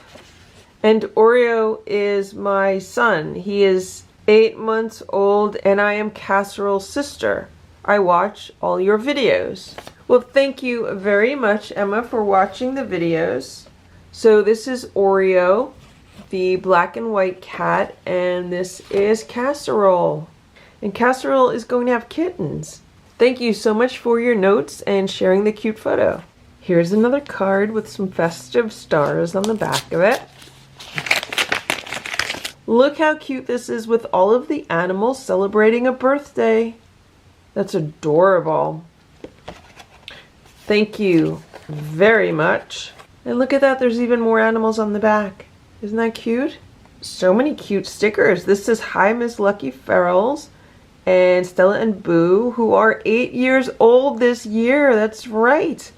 And Oreo is my son. He is 8 months old and I am Casserole's sister. I watch all your videos." Well, thank you very much, Emma, for watching the videos. So this is Oreo, the black and white cat, and this is Casserole. And Casserole is going to have kittens. Thank you so much for your notes and sharing the cute photo. Here's another card with some festive stars on the back of it. Look how cute this is with all of the animals celebrating a birthday. That's adorable. Thank you very much. And look at that, there's even more animals on the back. Isn't that cute? So many cute stickers. This is Hi Miss Lucky Ferals and Stella and Boo, who are 8 years old this year. That's right.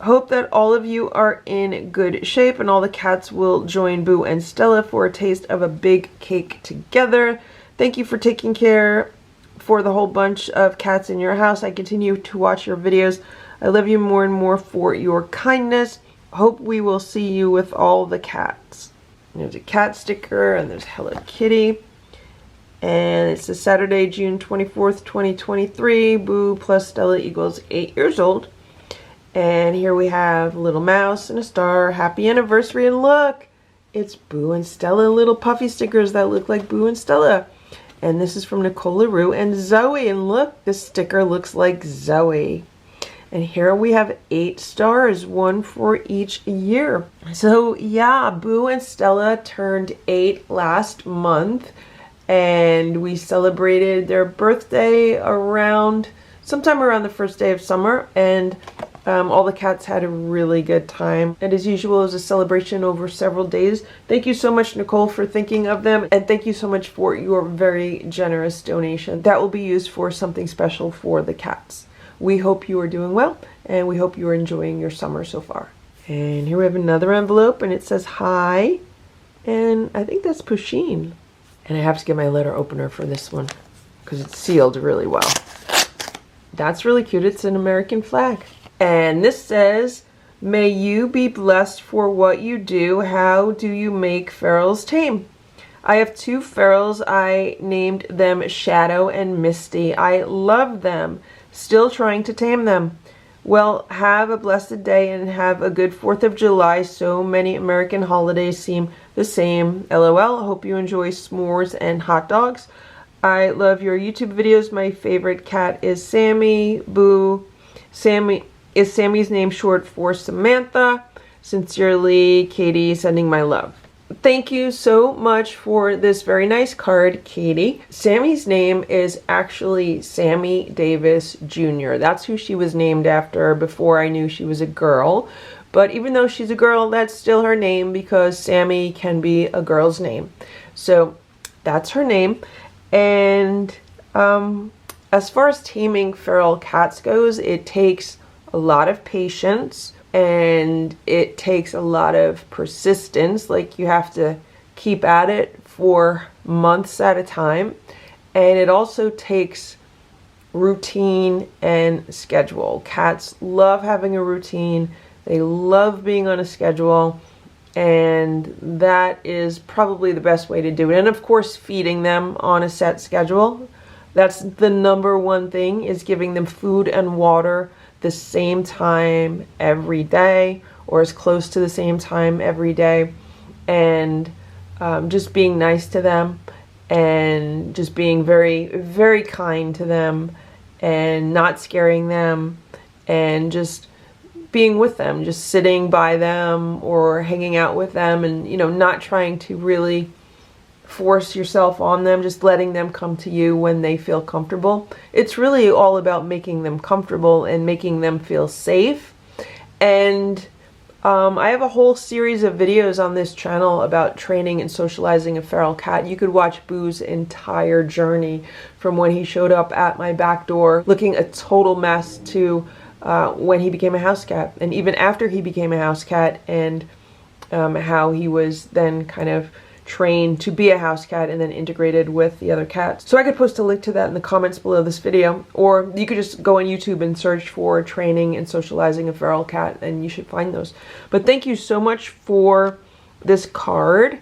Hope that all of you are in good shape and all the cats will join Boo and Stella for a taste of a big cake together. Thank you for taking care for the whole bunch of cats in your house. I continue to watch your videos. I love you more and more for your kindness. Hope we will see you with all the cats. There's a cat sticker and there's Hello Kitty. And it's a Saturday, June 24th, 2023. Boo plus Stella equals 8 years old. And here we have a little mouse and a star. Happy anniversary, and look! It's Boo and Stella, little puffy stickers that look like Boo and Stella. And this is from Nicole LaRue and Zoe. And look, this sticker looks like Zoe. And here we have 8 stars, 1 for each year. So yeah, Boo and Stella turned 8 last month. And we celebrated their birthday sometime around the first day of summer. And all the cats had a really good time. And as usual, it was a celebration over several days. Thank you so much, Nicole, for thinking of them. And thank you so much for your very generous donation. That will be used for something special for the cats. We hope you are doing well, and we hope you are enjoying your summer so far. And here we have another envelope, and it says hi. And I think that's Pusheen. And I have to get my letter opener for this one because it's sealed really well. That's really cute. It's an American flag. And this says, may you be blessed for what you do. How do you make ferals tame? I have 2 ferals. I named them Shadow and Misty. I love them. Still trying to tame them. Well, have a blessed day and have a good 4th of July. So many American holidays seem the same. LOL. Hope you enjoy s'mores and hot dogs. I love your YouTube videos. My favorite cat is Sammy. Boo. Is Sammy's name short for Samantha? Sincerely, Katie, sending my love. Thank you so much for this very nice card, Katie. Sammy's name is actually Sammy Davis Jr. That's who she was named after before I knew she was a girl. But even though she's a girl, that's still her name because Sammy can be a girl's name. So that's her name. And as far as taming feral cats goes, it takes a lot of patience and it takes a lot of persistence. Like, you have to keep at it for months at a time. And it also takes routine and schedule. Cats love having a routine. They love being on a schedule. And that is probably the best way to do it. And of course, feeding them on a set schedule. That's the #1 thing, is giving them food and water the same time every day, or as close to the same time every day, and just being nice to them, and just being very, very kind to them, and not scaring them, and just being with them, just sitting by them or hanging out with them, and not trying to really force yourself on them, just letting them come to you when they feel comfortable. It's really all about making them comfortable and making them feel safe. And I have a whole series of videos on this channel about training and socializing a feral cat. You could watch Boo's entire journey from when he showed up at my back door looking a total mess to when he became a house cat, and even after he became a house cat, and how he was then kind of trained to be a house cat and then integrated with the other cats. So I could post a link to that in the comments below this video, or you could just go on YouTube and search for training and socializing a feral cat and you should find those. But thank you so much for this card,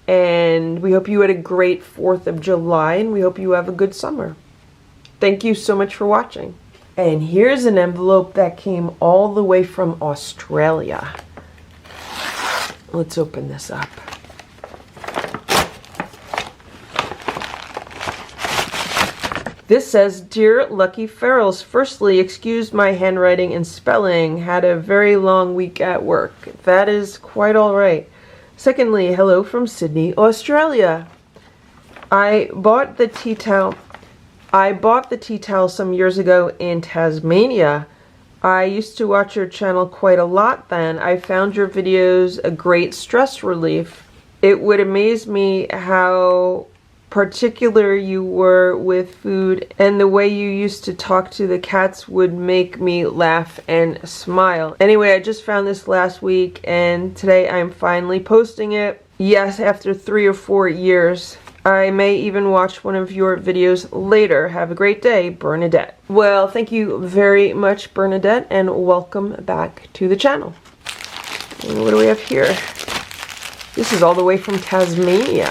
and we hope you had a great 4th of July, and we hope you have a good summer. Thank you so much for watching. And here's an envelope that came all the way from Australia. Let's open this up. This says, Dear Lucky Ferals, firstly, excuse my handwriting and spelling. Had a very long week at work. That is quite all right. Secondly, hello from Sydney, Australia. I bought the tea towel some years ago in Tasmania. I used to watch your channel quite a lot then. I found your videos a great stress relief. It would amaze me how particular you were with food, and the way you used to talk to the cats would make me laugh and smile. Anyway, I just found this last week and today I'm finally posting it. Yes, after 3 or 4 years. I may even watch one of your videos later. Have a great day, Bernadette. Well, thank you very much, Bernadette, and welcome back to the channel. And what do we have here? This is all the way from Tasmania.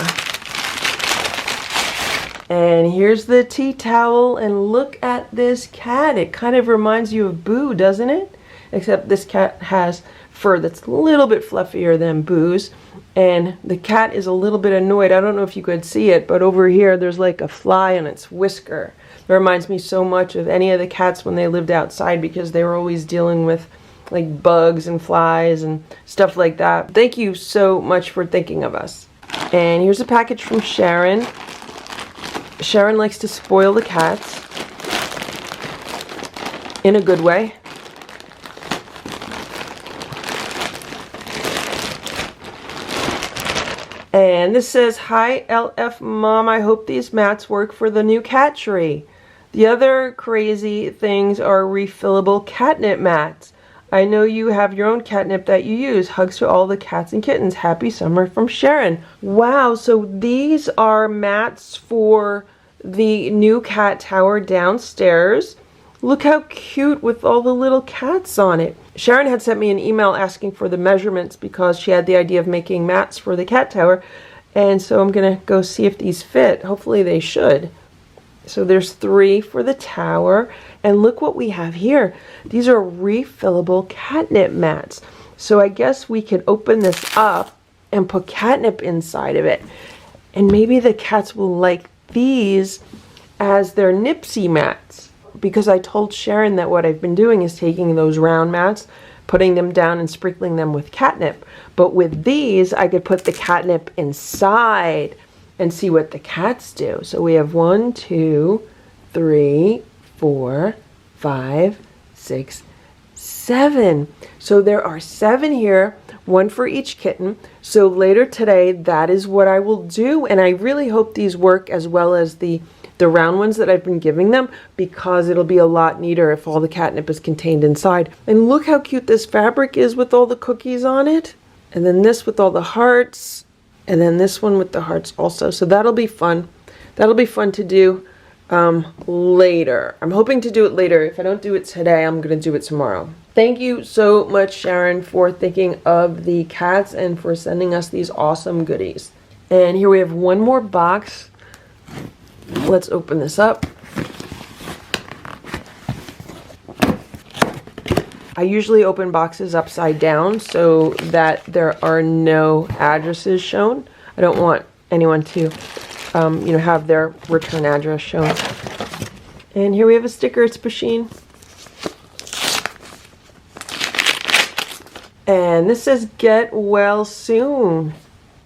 And here's the tea towel, and look at this cat. It kind of reminds you of Boo, doesn't it? Except this cat has fur that's a little bit fluffier than Boo's. And the cat is a little bit annoyed. I don't know if you could see it, but over here there's like a fly on its whisker. It reminds me so much of any of the cats when they lived outside, because they were always dealing with like bugs and flies and stuff like that. Thank you so much for thinking of us. And here's a package from Sharon. Sharon likes to spoil the cats in a good way. And this says, Hi LF Mom, I hope these mats work for the new cat tree. The other crazy things are refillable catnip mats. I know you have your own catnip that you use. Hugs to all the cats and kittens. Happy summer from Sharon. Wow, so these are mats for the new cat tower downstairs. Look how cute with all the little cats on it. Sharon had sent me an email asking for the measurements because she had the idea of making mats for the cat tower. And so I'm going to go see if these fit. Hopefully they should. So there's 3 for the tower. And look what we have here. These are refillable catnip mats. So I guess we could open this up and put catnip inside of it. And maybe the cats will like these as their nipsy mats. Because I told Sharon that what I've been doing is taking those round mats, putting them down and sprinkling them with catnip. But with these, I could put the catnip inside and see what the cats do. So we have 1, 2, 3, 4, 5, 6, 7. So there are 7 here, 1 for each kitten. So later today, that is what I will do. And I really hope these work as well as the round ones that I've been giving them, because it'll be a lot neater if all the catnip is contained inside. And look how cute this fabric is with all the cookies on it. And then this with all the hearts. And then this one with the hearts also. So that'll be fun. That'll be fun to do later. I'm hoping to do it later. If I don't do it today, I'm going to do it tomorrow. Thank you so much, Sharon, for thinking of the cats and for sending us these awesome goodies. And here we have one more box. Let's open this up. I usually open boxes upside down so that there are no addresses shown. I don't want anyone to, have their return address shown. And here we have a sticker. It's Pasheen. And this says, get well soon.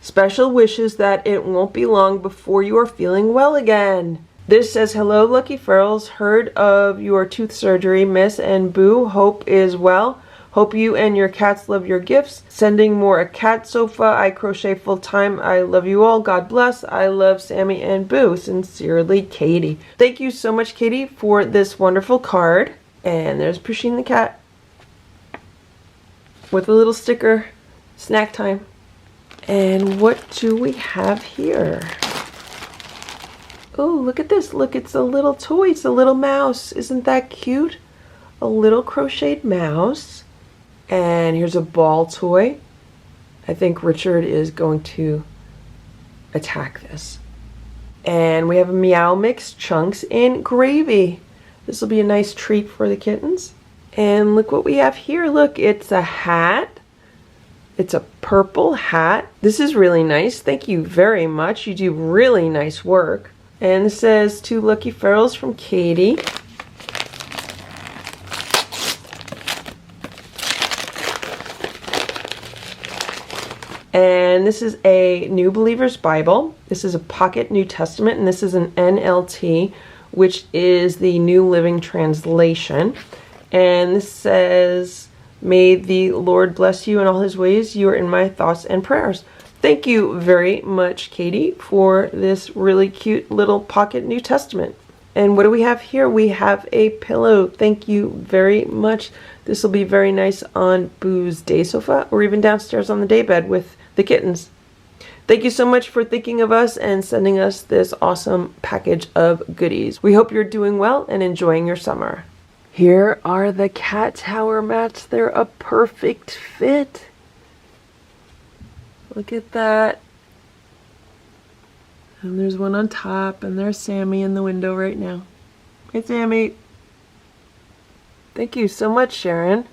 Special wishes that it won't be long before you are feeling well again. This says, hello, Lucky Ferals. Heard of your tooth surgery, Miss and Boo. Hope is well. Hope you and your cats love your gifts. Sending more a cat sofa. I crochet full time. I love you all. God bless. I love Sammy and Boo. Sincerely, Katie. Thank you so much, Katie, for this wonderful card. And there's Pushing the cat with a little sticker. Snack time. And what do we have here? Oh, look at this. Look, it's a little toy. It's a little mouse. Isn't that cute? A little crocheted mouse. And here's a ball toy. I think Richard is going to attack this. And we have a Meow Mix chunks in gravy. This will be a nice treat for the kittens. And look what we have here. Look, it's a hat. It's a purple hat. This is really nice. Thank you very much. You do really nice work. And it says 2 Lucky Ferals from Katie. And this is a New Believer's Bible. This is a Pocket New Testament, and this is an NLT, which is the New Living Translation. And this says, "May the Lord bless you in all his ways. You are in my thoughts and prayers." Thank you very much, Katie, for this really cute little Pocket New Testament. And what do we have here? We have a pillow. Thank you very much. This will be very nice on Boo's day sofa or even downstairs on the daybed with the kittens. Thank you so much for thinking of us and sending us this awesome package of goodies. We hope you're doing well and enjoying your summer. Here are the cat tower mats. They're a perfect fit. Look at that. And there's one on top, and there's Sammy in the window right now. Hey, Sammy. Thank you so much, Sharon.